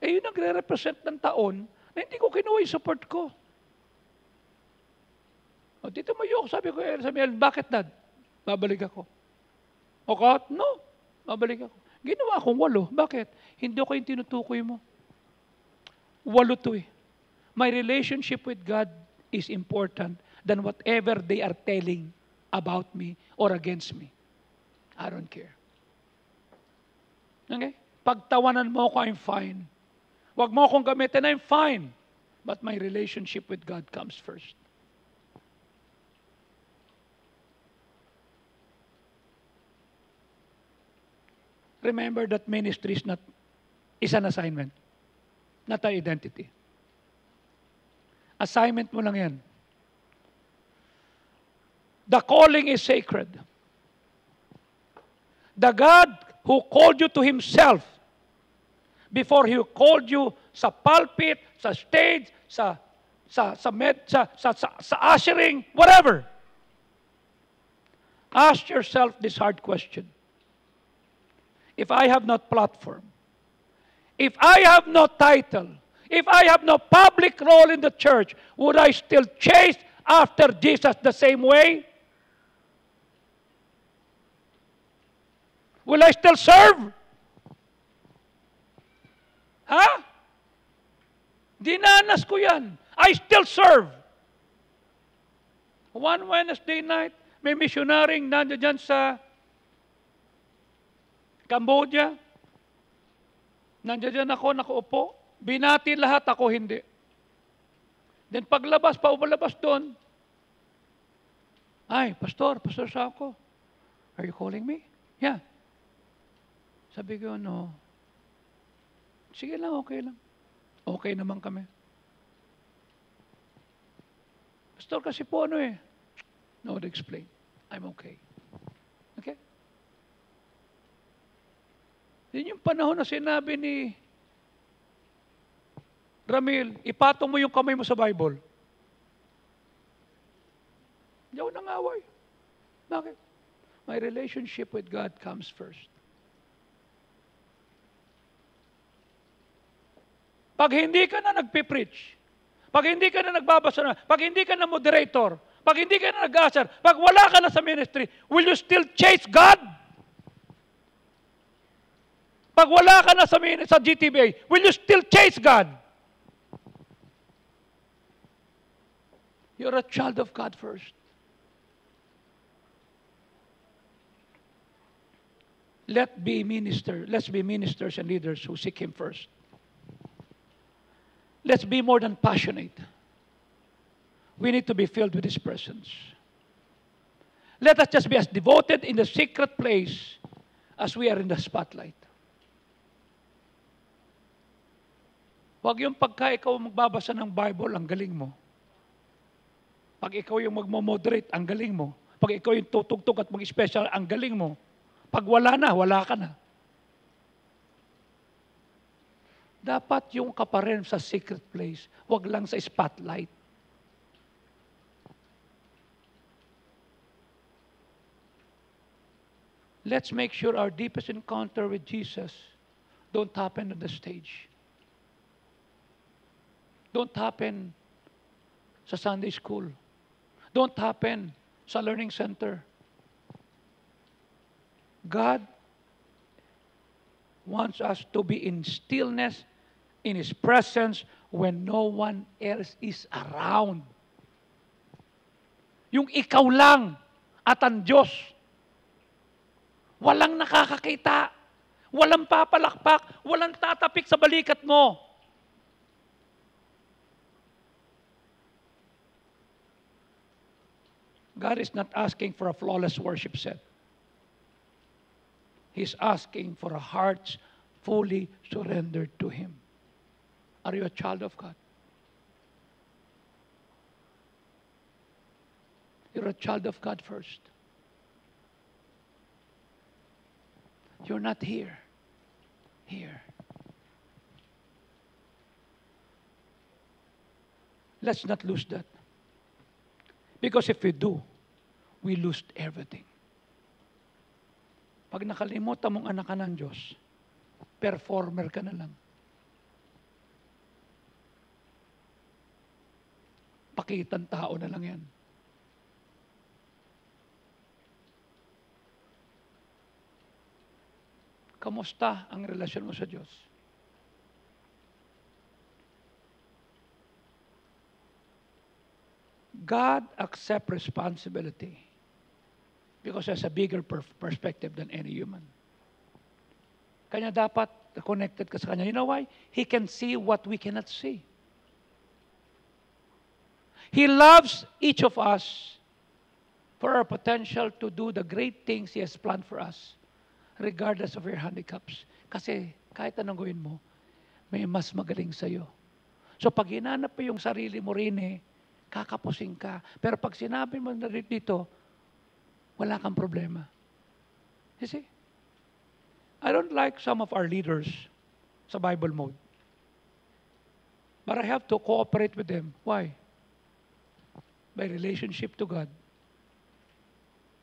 Eh, yun ang re-represent ng taon na hindi ko kinuha yung support ko. O, dito mayo ako, sabi ko, Samuel, bakit dad? Babalik ako. O ka? No, babalik ako. Ginawa akong 8. Bakit? Hindi ko yung tinutukoy mo. 8 to eh. My relationship with God is important than whatever they are telling about me or against me. I don't care. Okay? Pagtawanan mo ako, I'm fine. Huwag mo akong gamitin, I'm fine. But my relationship with God comes first. Remember that ministry is an assignment, not an identity. Assignment mo lang yan. The calling is sacred. The God who called you to Himself before He called you sa pulpit, sa stage, sa ushering, whatever. Ask yourself this hard question. If I have no platform, if I have no title, if I have no public role in the church, would I still chase after Jesus the same way? Will I still serve? Ha? Dinanas ko yan. I still serve. One Wednesday night, may missionarying nandiyan dyan sa Cambodia. Nandiyan dyan ako, nakaupo. Binati lahat, ako hindi. Then paglabas, paumalabas doon. Ay, Pastor Sako, are you calling me? Yeah. Sabi ko, no. Sige lang, okay lang. Okay naman kami. Pastor, kasi po ano eh. No, to explain. I'm okay. Okay? Yun yung panahon na sinabi ni Ramil, ipatong mo yung kamay mo sa Bible. Hindi ako nangaway. Bakit? My relationship with God comes first. Pag hindi ka na nagpipreach, pag hindi ka na nagbabasa na, pag hindi ka na moderator, pag hindi ka na nag-asar, pag wala ka na sa ministry, will you still chase God? Pag wala ka na sa GTBA, will you still chase God? You're a child of God first. let's be ministers and leaders who seek Him first. Let's be more than passionate. We need to be filled with His presence. Let us just be as devoted in the secret place as we are in the spotlight. Huwag yung pagka ikaw magbabasa ng Bible, ang galing mo. Pag ikaw yung magmo-moderate, ang galing mo. Pag ikaw yung tutugtog at mag-special, ang galing mo. Pag wala na, wala ka na. Dapat yung ka pa rin sa secret place, huwag lang sa spotlight. Let's make sure our deepest encounter with Jesus don't happen on the stage. Don't happen sa Sunday school. Don't happen sa learning center. God wants us to be in stillness, in His presence, when no one else is around. Yung ikaw lang at ang Diyos. Walang nakakakita. Walang papalakpak. Walang tatapik sa balikat mo. God is not asking for a flawless worship set. He's asking for a heart fully surrendered to Him. Are you a child of God? You're a child of God first. You're not here. Here. Let's not lose that. Because if we do, we lose everything. Pag nakalimutan mong anak ka ng Diyos, performer ka na lang. Pakitang tao na lang yan. Kamusta ang relasyon mo sa Diyos? God accepts responsibility because He has a bigger perspective than any human. Kanya dapat connected ka sa Kanya. You know why? He can see what we cannot see. He loves each of us for our potential to do the great things He has planned for us, regardless of your handicaps. Kasi kahit anong gawin mo, may mas magaling sa'yo. So pag hinanap mo yung sarili mo rin kakapusing ka. Pero pag sinabi mo na dito, wala kang problema. You see? I don't like some of our leaders sa Bible mode. But I have to cooperate with them. Why? My relationship to God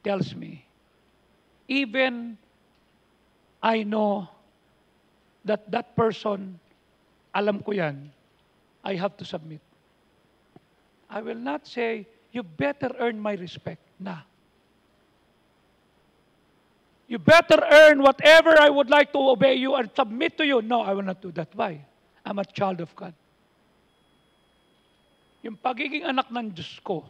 tells me, even I know that that person, alam ko yan, I have to submit. I will not say, you better earn my respect. Nah. You better earn whatever I would like to obey you and submit to you. No, I will not do that. Why? I'm a child of God. Yung pagiging anak ng Diyos ko,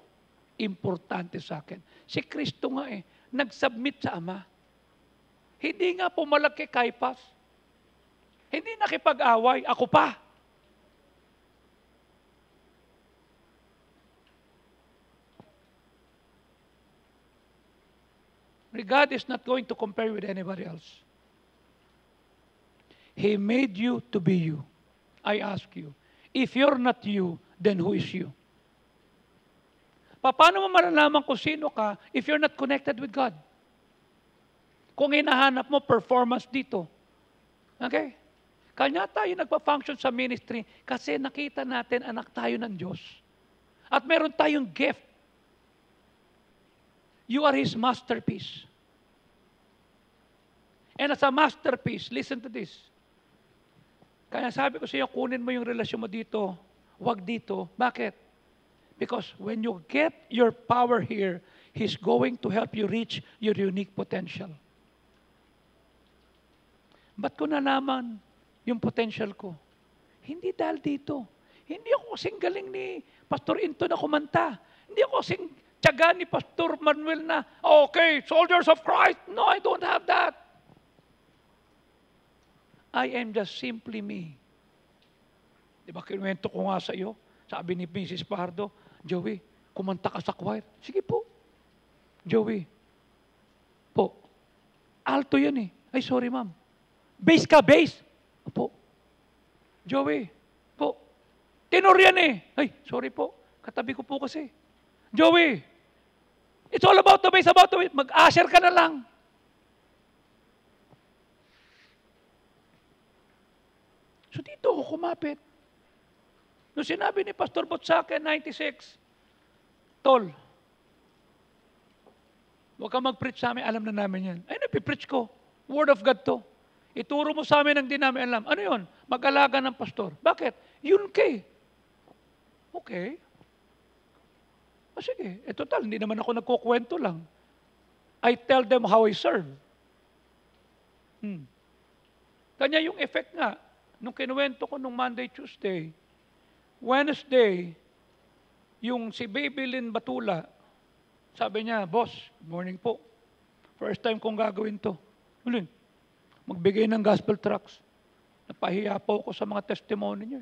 importante sa akin. Si Kristo nga nag-submit sa Ama. Hindi nga pumalag kay Caiaphas. Hindi nakipag-away. Ako pa. God is not going to compare with anybody else. He made you to be you. I ask you, if you're not you, then who is you? Paano mo malalaman kung sino ka if you're not connected with God? Kung hinahanap mo performance dito. Okay? Kanya tayo nagpa-function sa ministry kasi nakita natin anak tayo ng Diyos. At meron tayong gift. You are His masterpiece. And as a masterpiece, listen to this. Kaya sabi ko sa iyo, kunin mo yung relasyon mo dito, wag dito. Bakit? Because when you get your power here, He's going to help you reach your unique potential. Ba't ko nalaman yung potential ko? Hindi dahil dito. Hindi ako kasing galing ni Pastor Into na kumanta. Hindi ako kasing tiyaga ni Pastor Manuel na, okay, soldiers of Christ. No, I don't have that. I am just simply me. Di ba, kinuwento ko nga sa iyo, sabi ni Mrs. Pardo, Joey, kumanta ka sa choir. Sige po. Joey, po, alto yan eh. Ay, sorry ma'am. Bass ka, bass. Po. Joey, po, tenor yan eh. Ay, sorry po. Katabi ko po kasi. Joey, it's all about the bass, about the bass. Mag-usher ka na lang. So dito ako kumapit. Nung sinabi ni Pastor Bot sa akin, 96, Tol, huwag ka mag-preach sa amin, alam na namin yan. Ay, napipreach ko. Word of God to. Ituro mo sa amin ang di namin alam. Ano yun? Mag-alaga ng pastor. Bakit? Yun kay. Okay. O sige, total, hindi naman ako nagkukwento lang. I tell them how I serve. Kanya yung effect nga. Nung kinuwento ko nung Monday, Tuesday, Wednesday, yung si Baby Lynn Batula, sabi niya, Boss, good morning po. First time kong gagawin to. Ulin, magbigay ng gospel tracts. Napahiya po ako sa mga testimony niyo.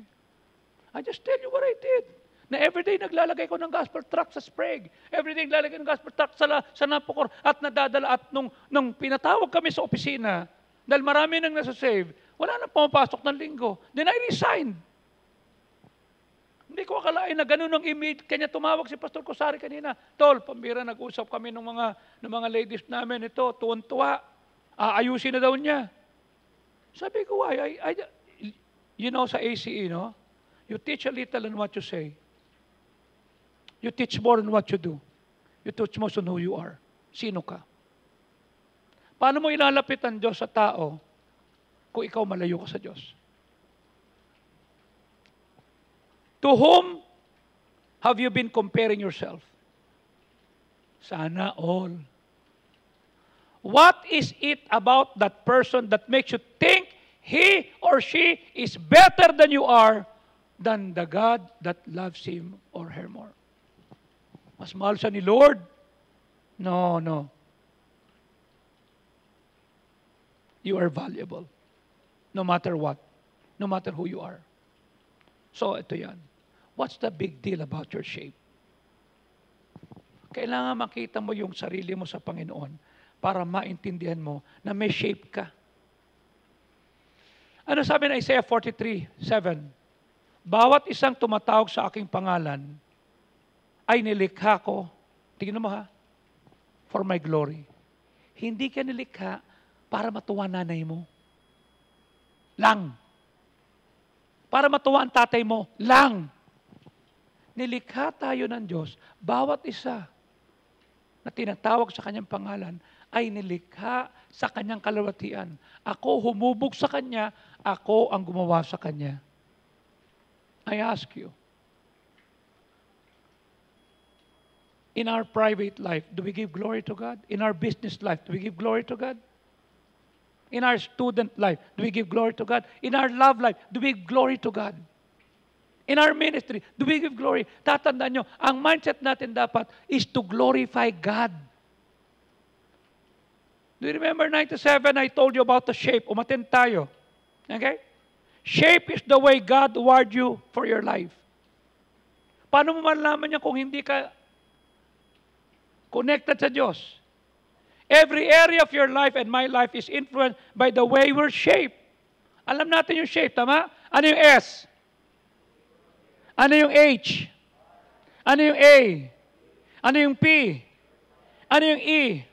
I just tell you what I did. Na everyday naglalagay ko ng gospel tract sa Sprague. Everyday naglalagay ng gospel tract sa Napocor. At nadadala. At nung pinatawag kami sa opisina, dahil marami nang nasa-save, wala nang pumapasok ng linggo. Then I resigned. Hindi ko akalain na ganun ang image. Kanya tumawag si Pastor Cosari kanina. Tol, pambira, nag-usap kami ng mga ladies namin. Ito, tuwan-tuwa. Aayusin na daw niya. Sabi ko, you know, sa ACE, no? You teach a little on what you say. You teach more on what you do. You teach most on who you are. Sino ka? Paano mo ilalapit ang Diyos sa tao kung ikaw malayo ka sa Diyos? To whom have you been comparing yourself? Sana all. What is it about that person that makes you think he or she is better than you are than the God that loves him or her more? Mas mahal siya ni Lord? No, no. You are valuable. No matter what. No matter who you are. So, ito yan. What's the big deal about your shape? Kailangan makita mo yung sarili mo sa Panginoon para maintindihan mo na may shape ka. Ano sabi ng Isaiah 43:7? Bawat isang tumatawag sa aking pangalan ay nilikha ko, tingnan mo ha, for my glory. Hindi ka nilikha para matuwa nanay mo. Lang. Para matuwa ang tatay mo. Lang. Nilikha tayo ng Diyos, bawat isa na tinatawag sa kanyang pangalan ay nilikha sa kanyang kalawatian. Ako humubog sa kanya, ako ang gumawa sa kanya. I ask you, in our private life, do we give glory to God? In our business life, do we give glory to God? In our student life, do we give glory to God? In our love life, do we give glory to God? In our ministry, do we give glory? Tatandaan nyo, ang mindset natin dapat is to glorify God. Do you remember 97, I told you about the shape? Umatin tayo. Okay? Shape is the way God wired you for your life. Paano mo malalaman niya kung hindi ka connected sa Diyos? Every area of your life and my life is influenced by the way we're shaped. Alam natin yung shape, tama? Ano yung S? Ano yung H? Ano yung A? Ano yung P? Ano yung E?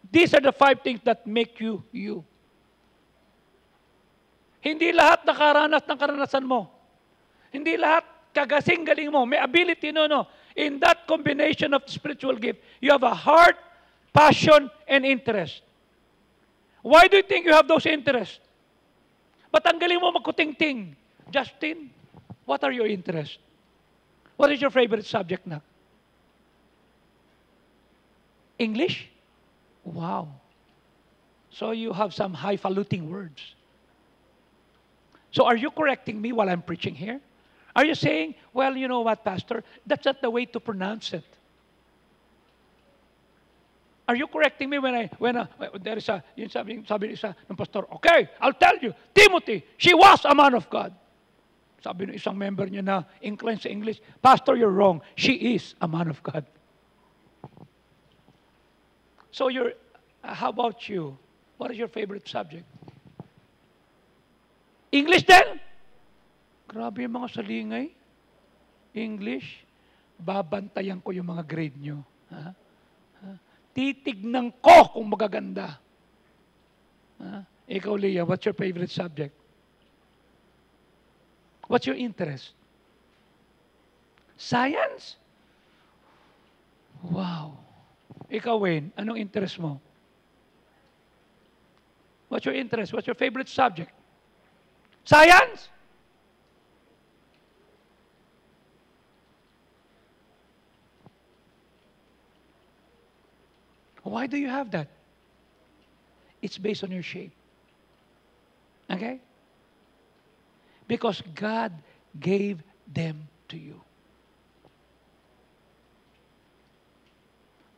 These are the 5 things that make you, you. Hindi lahat nakaranas ng karanasan mo. Hindi lahat kagasing-galing mo. May ability, no. In that combination of spiritual gift, you have a heart, passion, and interest. Why do you think you have those interests? Ba't ang galing mo magkuting-ting? Justin, what are your interests? What is your favorite subject na? English? Wow. So you have some highfalutin words. So are you correcting me while I'm preaching here? Are you saying, well, you know what, Pastor, that's not the way to pronounce it. Are you correcting me when there is yun sabi isa ng pastor, okay, I'll tell you, Timothy, she was a man of God. Sabi ng isang member niya na inclined sa English, Pastor, you're wrong. She is a man of God. So how about you? What is your favorite subject? English din? Grabe yung mga salingay. English, babantayan ko yung mga grade nyo. Ha? Titignan ko kung magaganda. Ikaw, Leah, what's your favorite subject? What's your interest? Science? Wow. Ikaw, Wayne, anong interest mo? What's your interest? What's your favorite subject? Science? Why do you have that? It's based on your shape. Okay? Because God gave them to you.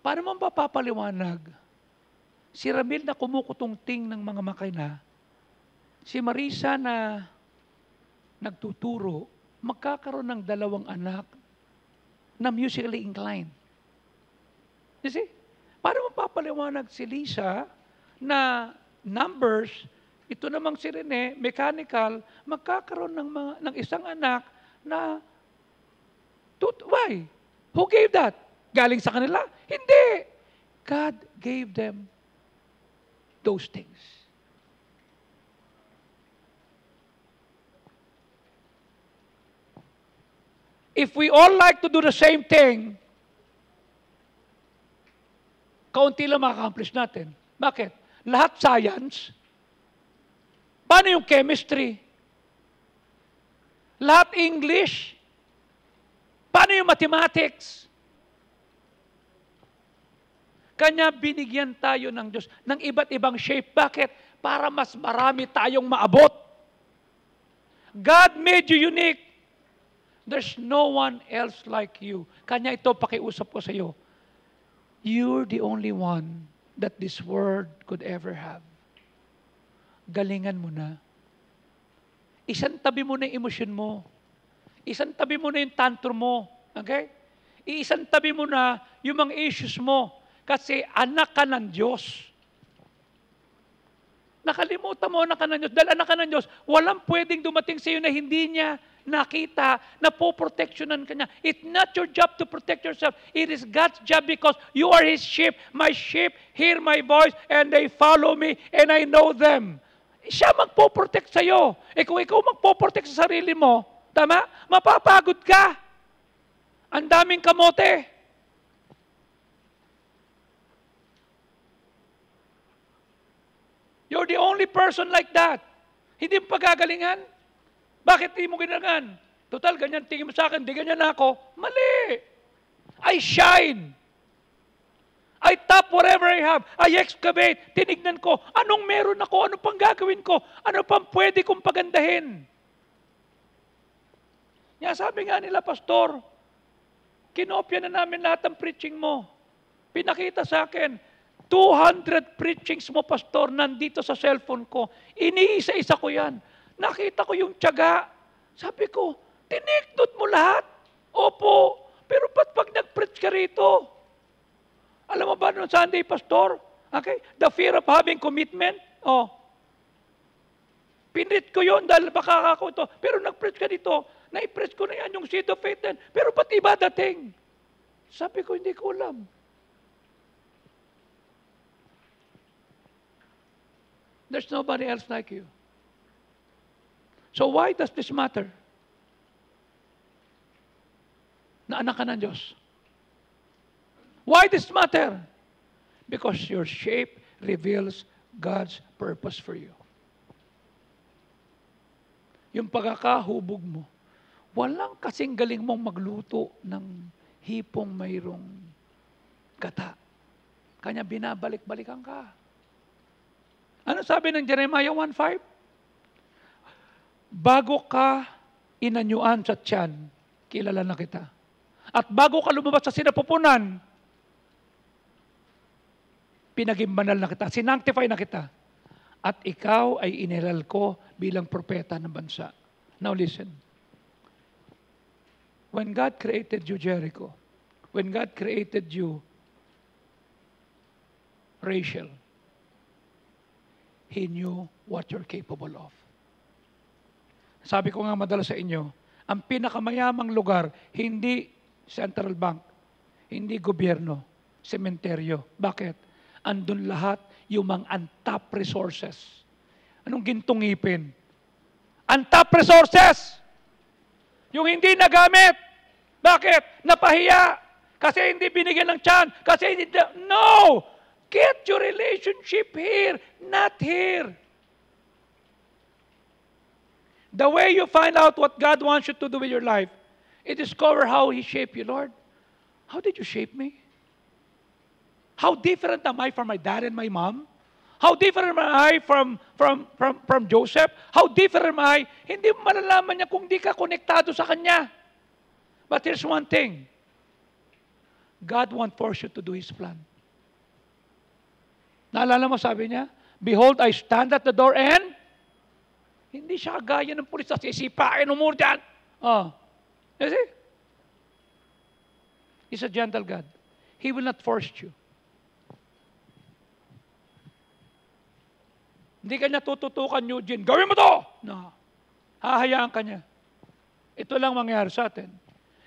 Paano mo papapaliwanag? Si Ramil na kumukutung-ting ng mga makina, si Marisa na nagtuturo, magkakaroon ng 2 anak na musically inclined. You see? Paano mo papaliwanag si Lisa na numbers, ito namang si Rene, mechanical, magkakaroon ng isang anak na, why? Who gave that? Galing sa kanila? Hindi. God gave them those things. If we all like to do the same thing, kaunti lang ma-accomplish natin. Bakit? Lahat science. Paano yung chemistry? Lahat English. Paano yung mathematics? Kanya binigyan tayo ng Diyos ng iba't ibang shape. Bakit? Para mas marami tayong maabot. God made you unique. There's no one else like you. Kanya ito, pakiusap ko sa iyo. You're the only one that this world could ever have. Galingan mo na. Isang tabi mo na yung emosyon mo. Isang tabi mo na yung tantrum mo. Okay? Isang tabi mo na yung mga issues mo. Kasi anak ka ng Diyos. Nakalimutan mo, anak ka ng Diyos. Dahil anak ka ng Diyos, walang pwedeng dumating sa iyo na hindi niya nakita na po-protectionan ka niya. It's not your job to protect yourself. It is God's job because you are His sheep. My sheep hear my voice and they follow me and I know them. Siya magpo-protect sa iyo. Kung ikaw magpo-protect sa sarili mo, tama? Mapapagod ka. Ang daming kamote. You're the only person like that. Hindi mo pagagalingan? Bakit di mo ginagan? Total, ganyan tingin mo sa akin, di ganyan ako. Mali! I shine. I tap whatever I have. I excavate. Tinignan ko, anong meron ako? Ano pang gagawin ko? Ano pang pwede kong pagandahin? Nga sabi nga nila, Pastor, kinopya na namin lahat ng preaching mo. Pinakita sa akin, 200 preachings mo, Pastor, nandito sa cellphone ko. Iniisa-isa ko yan. Nakita ko yung tiyaga. Sabi ko, tiniktot mo lahat? Opo. Pero ba't pag nag-preach ka rito? Alam mo ba noong Sunday, Pastor? Okay? The fear of having commitment? Oh. Pinrit ko yun dahil baka ako ito. Pero nag-preach ka dito. Na-preach ko na yan yung seed of faith din. Pero ba't iba dating? Sabi ko, hindi ko alam. There's nobody else like you. So why does this matter? Na anak ka ng Diyos. Why does this matter? Because your shape reveals God's purpose for you. Yung pagkakahubog mo, walang kasing galing mong magluto ng hipong mayroong gata. Kanya binabalik-balikan ka. Ano sabi ng Jeremiah 1:5? Bago ka inanyuan sa tiyan, kilala na kita. At bago ka lumabas sa sinapupunan, pinaging banal na kita, sinanctify na kita, at ikaw ay iniral ko bilang propeta ng bansa. Now listen. When God created you, Jericho, when God created you, Rachel, He knew what you're capable of. Sabi ko nga madalas sa inyo, ang pinakamayamang lugar, hindi central bank, hindi gobyerno, sementeryo. Bakit? Andun lahat yung mga untapped resources. Anong gintong ngipin? Untapped resources! Yung hindi nagamit. Bakit? Napahiya. Kasi hindi binigyan ng tiyan. Kasi hindi... No! Get your relationship here, not here. The way you find out what God wants you to do with your life, you discover how He shaped you. Lord, how did you shape me? How different am I from my dad and my mom? How different am I from Joseph? How different am I? Hindi mo malalaman niya kung di ka konektado sa Kanya. But here's one thing. God won't force you to do His plan. Naalala mo, sabi niya, behold, I stand at the door and hindi siya kagaya ng pulis na sisipain umur dyan. Oh. You see? He's a gentle God. He will not force you. Hindi ka niya tututukan, Eugene, gawin mo to! No. Hahayaan ka niya. Ito lang mangyari sa atin.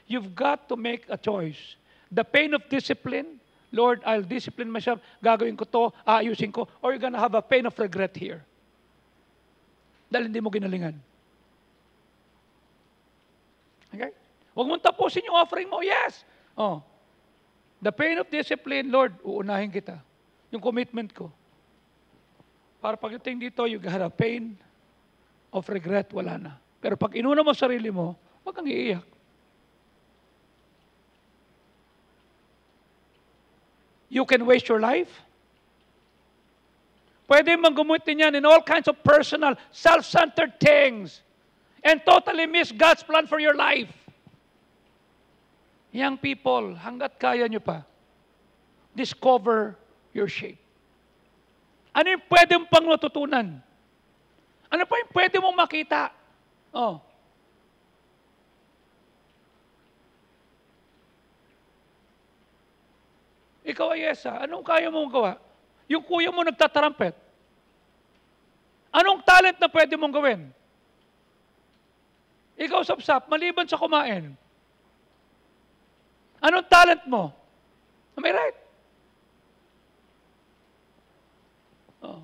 You've got to make a choice. The pain of discipline, Lord, I'll discipline myself, gagawin ko to, aayusin ko, or you're gonna have a pain of regret here. Dahil hindi mo ginalingan. Okay? Huwag mong tapusin yung offering mo. Yes! Oh. The pain of discipline, Lord, uunahin kita. Yung commitment ko. Para pagdating dito, you got a pain of regret, wala na. Pero pag inuna mo sarili mo, huwag kang iiyak. You can waste your life. Pwede mong gumutin yan in all kinds of personal, self-centered things and totally miss God's plan for your life. Young people, hanggat kaya nyo pa, discover your shape. Ano yung pwede mong pang natutunan? Ano pa yung pwede mong makita? Oh. Ikaw ay Esa, anong kaya mong gawa? Yung kuya mo nagtatarampet. Anong talent na pwede mong gawin? Ikaw, Sapsap, maliban sa kumain. Anong talent mo? Am I right? Oh.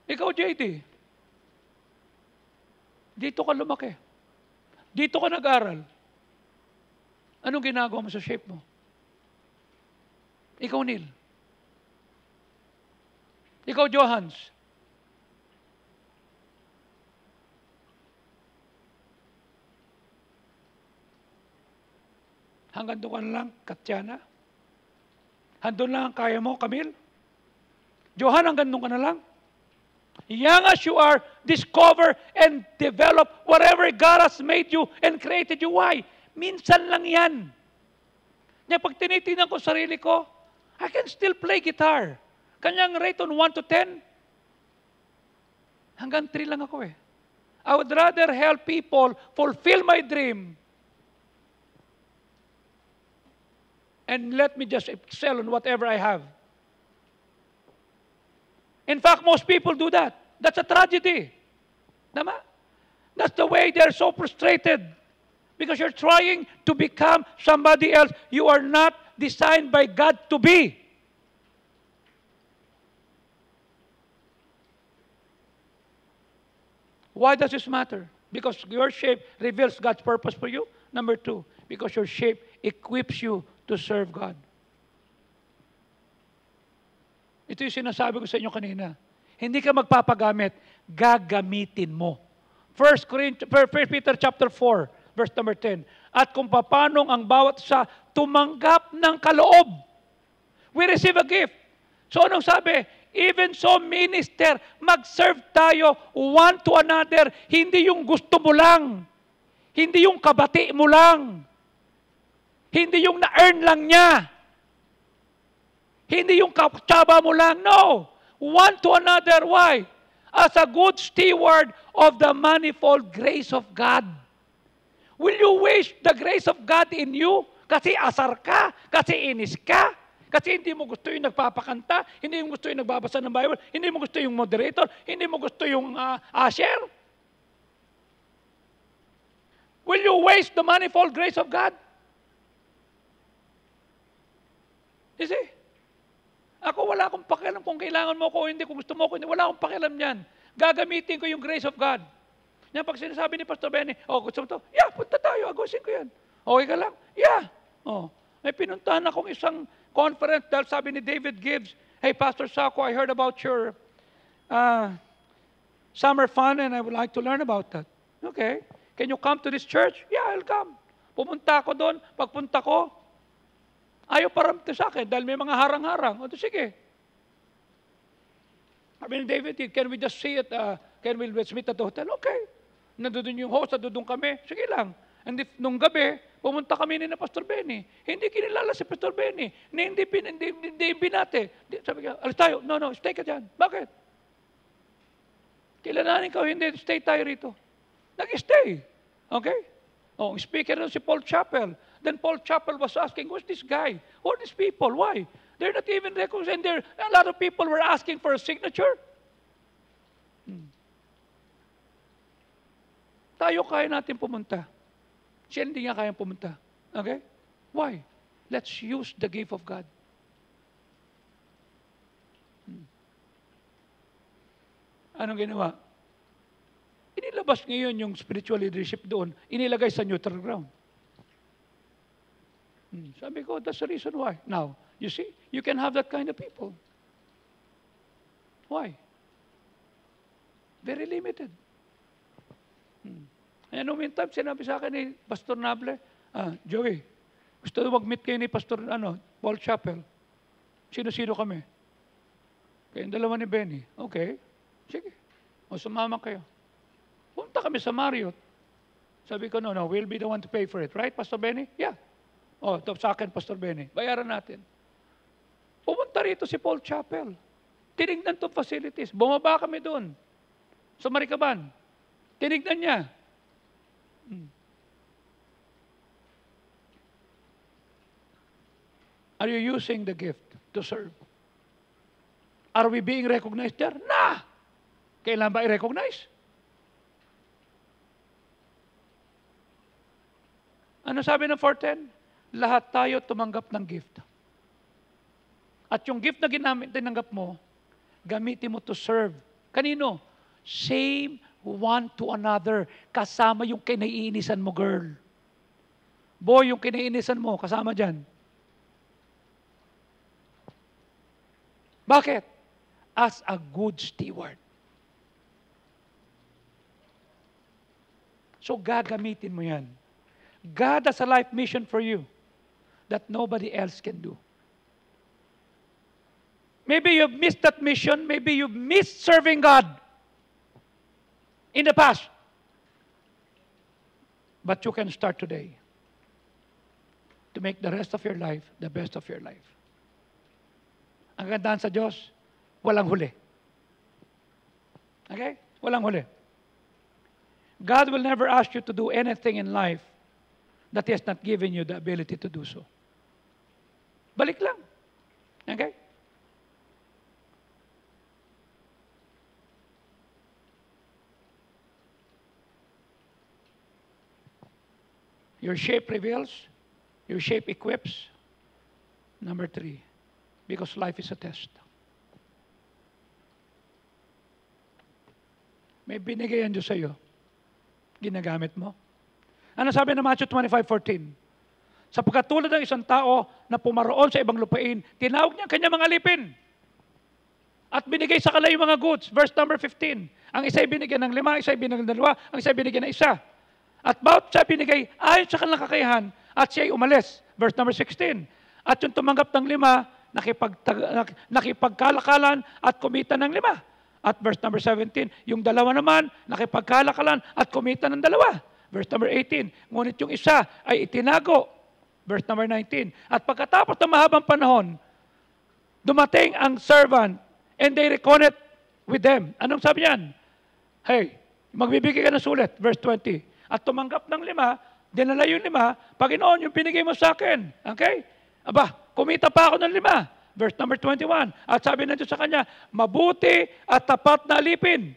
Ikaw, JD. Dito ka lumaki. Dito ka nag-aral. Anong ginagawa mo sa shape mo? Ikaw, Neil. Ikaw, Johans. Hanggang doon ka na lang, Katyana. Handun lang ang kaya mo, Camille. Johan, hanggang doon ka na lang. Young as you are, discover and develop whatever God has made you and created you. Why? Minsan lang yan. Kaya pag tinitingnan ko sarili ko, I can still play guitar. Kanyang rate on 1 to 10, hanggang 3 lang ako eh. I would rather help people fulfill my dream and let me just excel on whatever I have. In fact, most people do that. That's a tragedy. Tama? That's the way they're so frustrated. Because you're trying to become somebody else you are not designed by God to be. Why does this matter? Because your shape reveals God's purpose for you. Number 2, because your shape equips you to serve God. Ito yung sinasabi ko sa inyo kanina. Hindi ka magpapagamit, gagamitin mo. 1 Peter chapter 4, verse number 10. At kung papanong ang bawat isa tumanggap ng kaloob. We receive a gift. So anong sabi? Even so, minister, mag-serve tayo one to another. Hindi yung gusto mo lang. Hindi yung kabati mo lang. Hindi yung na-earn lang niya. Hindi yung katsaba mo lang. No. One to another. Why? As a good steward of the manifold grace of God. Will you waste the grace of God in you? Kasi asar ka, kasi inis ka, kasi hindi mo gusto yung nagpapakanta, hindi mo gusto yung nagbabasa ng Bible, hindi mo gusto yung moderator, hindi mo gusto yung usher. Will you waste the manifold grace of God? You see? Ako wala akong pakialam kung kailangan mo ko o hindi, kung gusto mo ko, hindi. Wala akong pakialam yan. Gagamitin ko yung grace of God. Yan, pag sinasabi ni Pastor Benny, gusto mo to? Yeah, punta tayo, agusin ko yan. Okay ka lang? Yeah. May pinuntahan akong isang conference dahil sabi ni David Gibbs, hey, Pastor Sako, I heard about your summer fun and I would like to learn about that. Okay. Can you come to this church? Yeah, I'll come. Pumunta ako doon. Pagpunta ko, ayaw paramte sa akin dahil may mga harang-harang. O, sige. Sabi ni David, can we just see it? Can we meet at the hotel? Okay. Nandun yung host, nandun kami. Sige lang. And if, nung gabi, pumunta kami ni na Pastor Benny. Hindi kinilala si Pastor Benny. Hindi binate. Sabi ka, alis tayo. No, stay ka dyan. Bakit? Kilalanin ka, hindi, stay tayo rito. Nag-stay. Okay? Speaker na si Paul Chappell. Then Paul Chappell was asking, who's this guy? Who are these people? Why? They're not even recognized. And a lot of people were asking for a signature. Tayo kaya natin pumunta. Siya hindi nga kayang pumunta. Okay? Why? Let's use the gift of God. Anong ginawa? Inilabas ngayon yung spiritual leadership doon, inilagay sa neutral ground. Sabi ko, that's the reason why. Now, you see, you can have that kind of people. Why? Very limited. And no meantime, sinabi sa akin ni Pastor Nable, Joey, gusto na mag-meet kayo ni Pastor Paul Chappell. Sino-sino kami? Kayong dalawa ni Benny. Okay, sige. Sumama kayo. Punta kami sa Marriott. Sabi ko, no, we'll be the one to pay for it. Right, Pastor Benny? Yeah. Sa akin, Pastor Benny. Bayaran natin. Pumunta rito si Paul Chappell. Tinignan itong facilities. Bumaba kami doon. Sa Maricaban. Tinignan niya. Are you using the gift to serve? Are we being recognized there? Nah! Kailan ba i-recognize? Ano sabi ng 4:10? Lahat tayo tumanggap ng gift. At yung gift na tinanggap mo, gamitin mo to serve. Kanino? Same one to another. Kasama yung kinaiinisan mo, girl. Boy, yung kinaiinisan mo, kasama dyan. Bakit? As a good steward. So, gagamitin mo yan. God has a life mission for you that nobody else can do. Maybe you've missed that mission. Maybe you've missed serving God in the past. But you can start today to make the rest of your life the best of your life. Ang gandaan sa Diyos, walang huli. Okay? Walang huli. God will never ask you to do anything in life that He has not given you the ability to do so. Balik lang. Okay? Your shape reveals, your shape equips. Number 3, because life is a test. May binigay ang Diyos sa'yo. Ginagamit mo. Ano sabi ng Matthew 25:14? Sapagkat tulad ng isang tao na pumaroon sa ibang lupain, tinawag niya ang kanyang mga alipin at binigay sa kanila yung mga goods. Verse number 15. Ang isa ay binigyan ng 5, isa ay binigyan ng 2, ang isa ay binigyan ng 1. At bawat siya binigay ayon sa kanilang kakayahan at siya ay umalis. Verse number 16. At yung tumanggap ng 5, nakipagkalakalan at kumita ng 5. At verse number 17, yung 2 naman, nakipagkalakalan at kumita ng 2. Verse number 18, ngunit yung isa ay itinago. Verse number 19, at pagkatapos ng mahabang panahon, Dumating ang servant and they reckoned it with them. Anong sabi niyan? Hey, magbibigay ka ng sulit. Verse 20. At tumanggap ng 5, dinala yung 5, Panginoon, yung binigay mo sa akin. Okay? Aba, kumita pa ako ng 5. Verse number 21. At sabi na Diyos sa kanya, mabuti at tapat na alipin.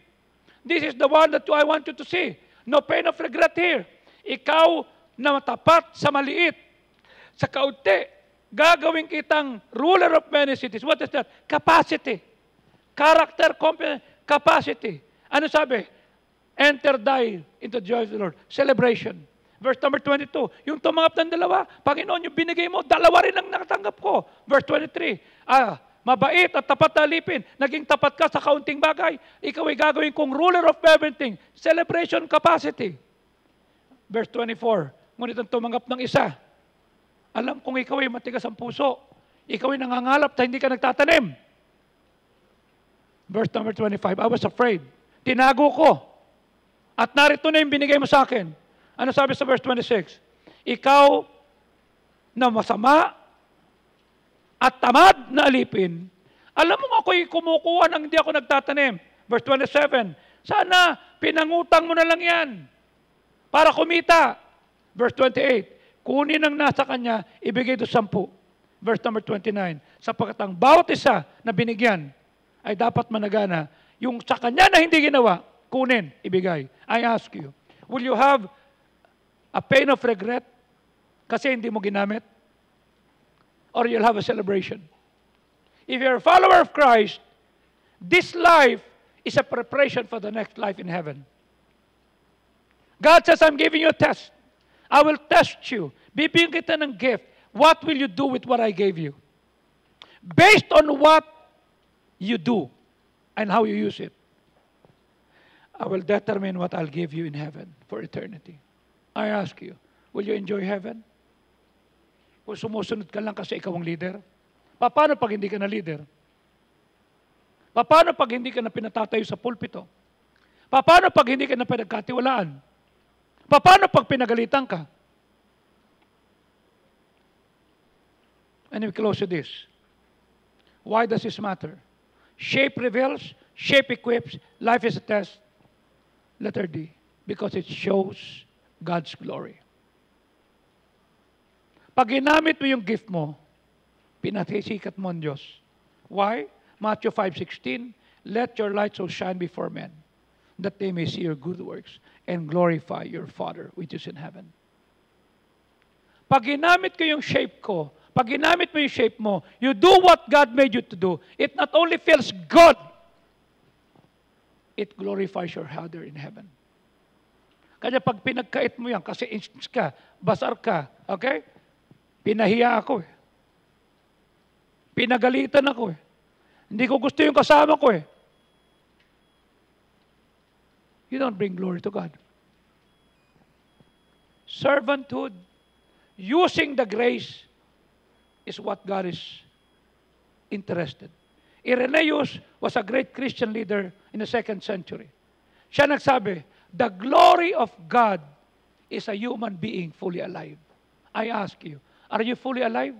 This is the one that I want you to see. No pain of regret here. Ikaw na matapat sa maliit, sa kaunti, gagawin kitang ruler of many cities. What is that? Capacity. Character, competence, capacity. Ano sabi? Enter thy into the joy of the Lord. Celebration. Verse number 22. Yung tumanggap ng 2, Panginoon, yung binigay mo, 2 rin ang nakatanggap ko. Verse 23. Mabait at tapat na alipin. Naging tapat ka sa kaunting bagay. Ikaw ay gagawin kong ruler of everything. Celebration capacity. Verse 24. Ngunit ang tumanggap ng 1, alam kong ikaw ay matigas ang puso. Ikaw ay nangangalap na hindi ka nagtatanim. Verse number 25. I was afraid. Tinago ko. At narito na yung binigay mo sa akin. Ano sabi sa verse 26? Ikaw na masama at tamad na alipin, alam mo ako'y kumukuha nang hindi ako nagtatanim. Verse 27. Sana pinangutang mo na lang yan para kumita. Verse 28. Kunin ang nasa kanya, ibigay do 10. Verse number 29. Sapagkat ang bawat isa na binigyan ay dapat managana. Yung sa kanya na hindi ginawa, kunin, ibigay. I ask you, will you have a pain of regret kasi hindi mo ginamit? Or you'll have a celebration? If you're a follower of Christ, this life is a preparation for the next life in heaven. God says, I'm giving you a test. I will test you. Bibigyan kita ng gift. What will you do with what I gave you? Based on what you do and how you use it, I will determine what I'll give you in heaven for eternity. I ask you, will you enjoy heaven? Kung sumusunod ka lang kasi ikaw ang leader? Paano pag hindi ka na leader? Paano pag hindi ka na pinatatayo sa pulpito? Paano pag hindi ka na pinagkatiwalaan? Paano pag pinagalitan ka? And we close with this. Why does this matter? Shape reveals, shape equips, life is a test. Letter D, because it shows God's glory. Pag ginamit mo yung gift mo, pinatisikat mo ang Diyos. Why? Matthew 5:16, let your light so shine before men, that they may see your good works and glorify your Father which is in heaven. Pag ginamit ko yung shape ko, pag ginamit mo yung shape mo, you do what God made you to do, it not only feels good, it glorifies your Father in heaven. Kaya pag pinagkait mo yan, kasi inch ka, basar ka, okay? Pinahiya ako eh. Pinagalitan ako eh. Hindi ko gusto yung kasama ko eh. You don't bring glory to God. Servanthood, using the grace, is what God is interested. Irenaeus was a great Christian leader in the 2nd century. Siya nagsabi, the glory of God is a human being fully alive. I ask you, are you fully alive?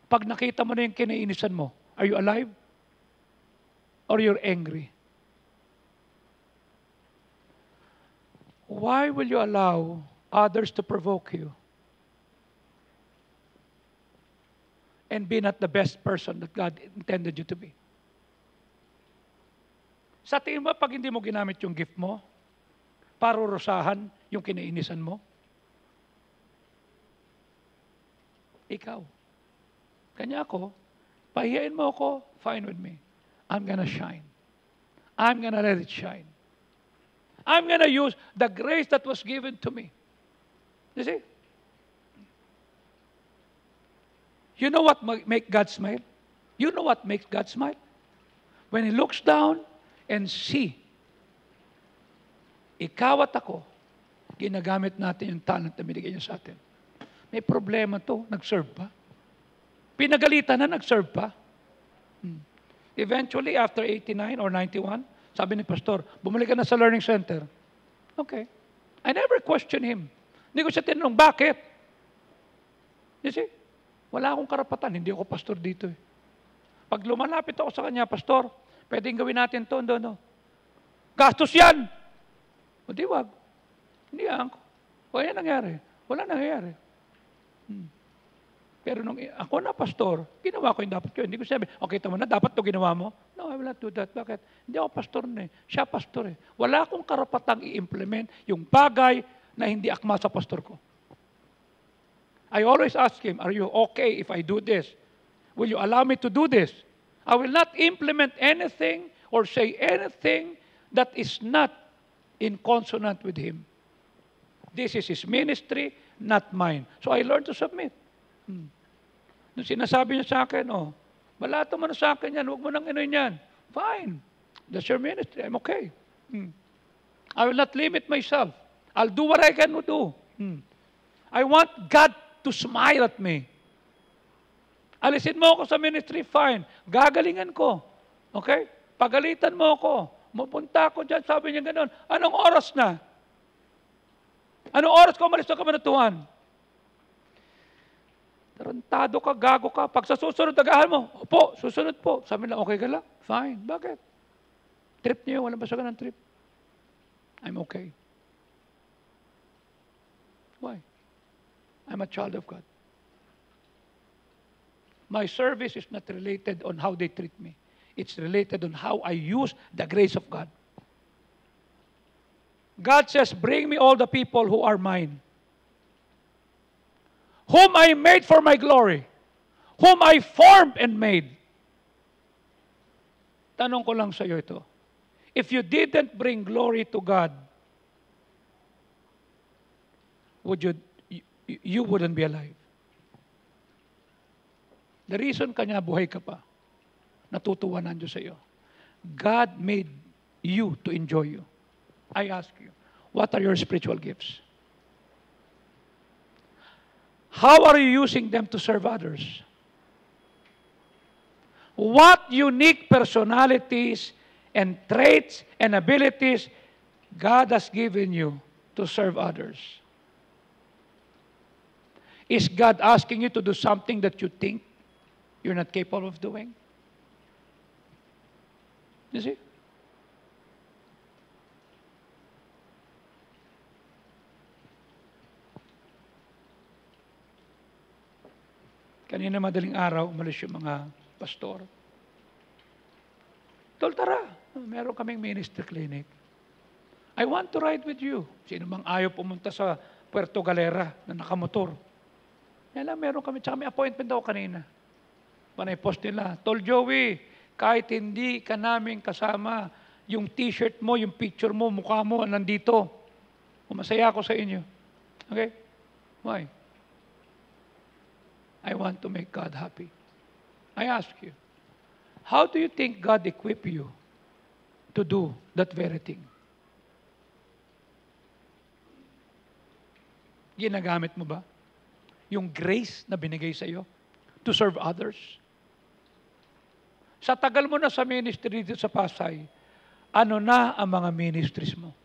Pag nakita mo na yung kinainisan mo, are you alive? Or you're angry? Why will you allow others to provoke you and be not the best person that God intended you to be? Sa tingin mo, pag hindi mo ginamit yung gift mo, parurusahan yung kinainisan mo, ikaw. Kanya ako, pahiyain mo ako, fine with me. I'm gonna shine. I'm gonna let it shine. I'm gonna use the grace that was given to me. You see? You know what makes God smile? You know what makes God smile? When He looks down and see, ikaw at ako, ginagamit natin yung talent na binigay niya sa atin. May problema to, nag-serve pa. Pinagalitan na, nag-serve pa. Eventually, after 89 or 91, sabi ni Pastor, bumalik ka na sa learning center. Okay. I never questioned him. Hindi ko siya tinanong, bakit? You see? Wala akong karapatan, hindi ako pastor dito eh. Pag lumalapit ako sa kanya, pastor, pwedeng gawin natin to, no. Gastos yan! O di wag. Hindi ako. O yan nangyari. Wala nangyayari. Pero nung ako na pastor, ginawa ko yung dapat ko. Hindi ko sabi, okay, tama na, dapat to ginawa mo. No, I will not do that. Bakit? Hindi ako pastor na eh. Siya pastor eh. Wala akong karapatang i-implement yung bagay na hindi akma sa pastor ko. I always ask him, are you okay if I do this? Will you allow me to do this? I will not implement anything or say anything that is not in consonant with him. This is his ministry, not mine. So I learned to submit. Nung sinasabi niya sa akin, balato mo na sa akin yan, huwag mo nang inuin yan. Fine. That's your ministry. I'm okay. I will not limit myself. I'll do what I can do. I want God to smile at me. Alisin mo ako sa ministry, fine. Gagalingan ko. Okay? Pagalitan mo ako. Mapunta ako dyan, sabi niya gano'n. Anong oras na? Anong oras ko umalis na kabanatuan? Tarantado ka, gago ka. Pag sa susunod, tagahan mo. Opo, susunod po. Sabi na, okay ka lang? Fine. Bakit? Trip niyo, walang basagan ng trip. I'm okay. Why? I'm a child of God. My service is not related on how they treat me. It's related on how I use the grace of God. God says, bring me all the people who are mine, whom I made for my glory, whom I formed and made. Tanong ko lang sa iyo ito. If you didn't bring glory to God, you wouldn't be alive. The reason kanya buhay ka pa, natutuwa ng Diyos sa iyo. God made you to enjoy you. I ask you, what are your spiritual gifts? How are you using them to serve others? What unique personalities and traits and abilities God has given you to serve others? Is God asking you to do something that you think you're not capable of doing? You see? Kanina madaling araw, umalis yung mga pastor. Tol, tara, meron kaming ministry clinic. I want to ride with you. Sino mang ayaw pumunta sa Puerto Galera na nakamotor? Yan lang, meron kami. Tsaka may appointment ako kanina. Panay-post nila, Tol Joey, kahit hindi ka namin kasama, yung t-shirt mo, yung picture mo, mukha mo, nandito. Masaya ako sa inyo. Okay? Why? I want to make God happy. I ask you, how do you think God equip you to do that very thing? Ginagamit mo ba yung grace na binigay sa iyo to serve others? Sa tagal mo na sa ministry dito sa Pasay, ano na ang mga ministries mo?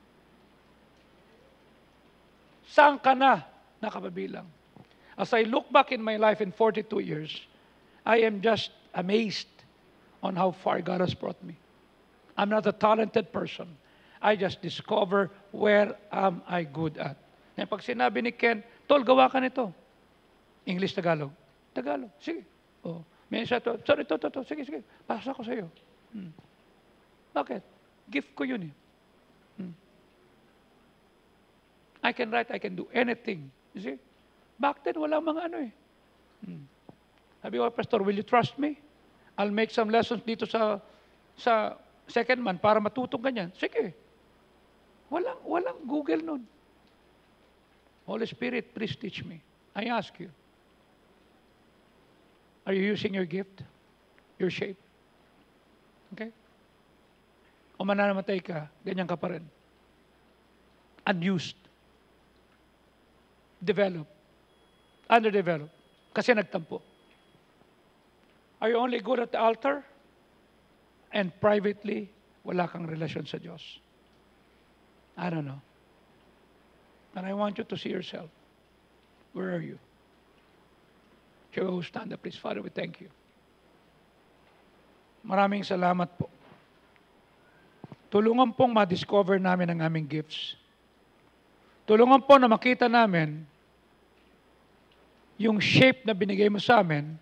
Saan ka na nakababilang? As I look back in my life in 42 years, I am just amazed on how far God has brought me. I'm not a talented person. I just discover where am I good at. Ngayon, pag sinabi ni Ken, Tol, gawa ka nito. English, Tagalog. Tagalog, sige. Oh. May isa to, sorry, to. Sige. Pasa ko sa iyo. Bakit? Gift ko yun eh. I can write, I can do anything. You see? Back then, walang mga ano eh. Sabi ko, Pastor, will you trust me? I'll make some lessons dito sa second man para matutong ganyan. Sige. Walang Google nun. Holy Spirit, please teach me. I ask you. Are you using your gift? Your shape? Okay? O mananamatay ka, ganyan ka pa rin. Unused. Develop. Underdeveloped. Kasi nagtampo. Are you only good at the altar? And privately, wala kang relasyon sa Diyos. I don't know. And I want you to see yourself. Where are you? Shall we stand up, please? Father, we thank you. Maraming salamat po. Tulungan pong ma-discover namin ang aming gifts. Tulungan po na makita namin yung shape na binigay mo sa amin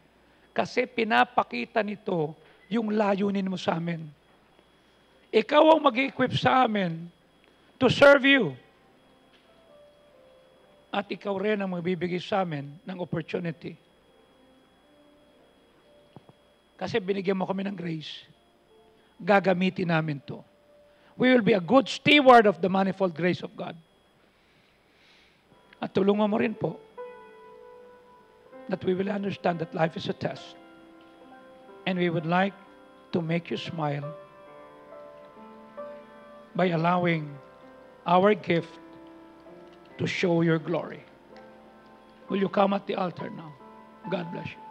kasi pinapakita nito yung layunin mo sa amin. Ikaw ang mag-equip sa amin to serve you. At ikaw rin ang magbibigay sa amin ng opportunity. Kasi binigyan mo kami ng grace. Gagamitin namin to. We will be a good steward of the manifold grace of God. At tulungan mo rin po that we will understand that life is a test. And we would like to make you smile by allowing our gift to show your glory. Will you come at the altar now? God bless you.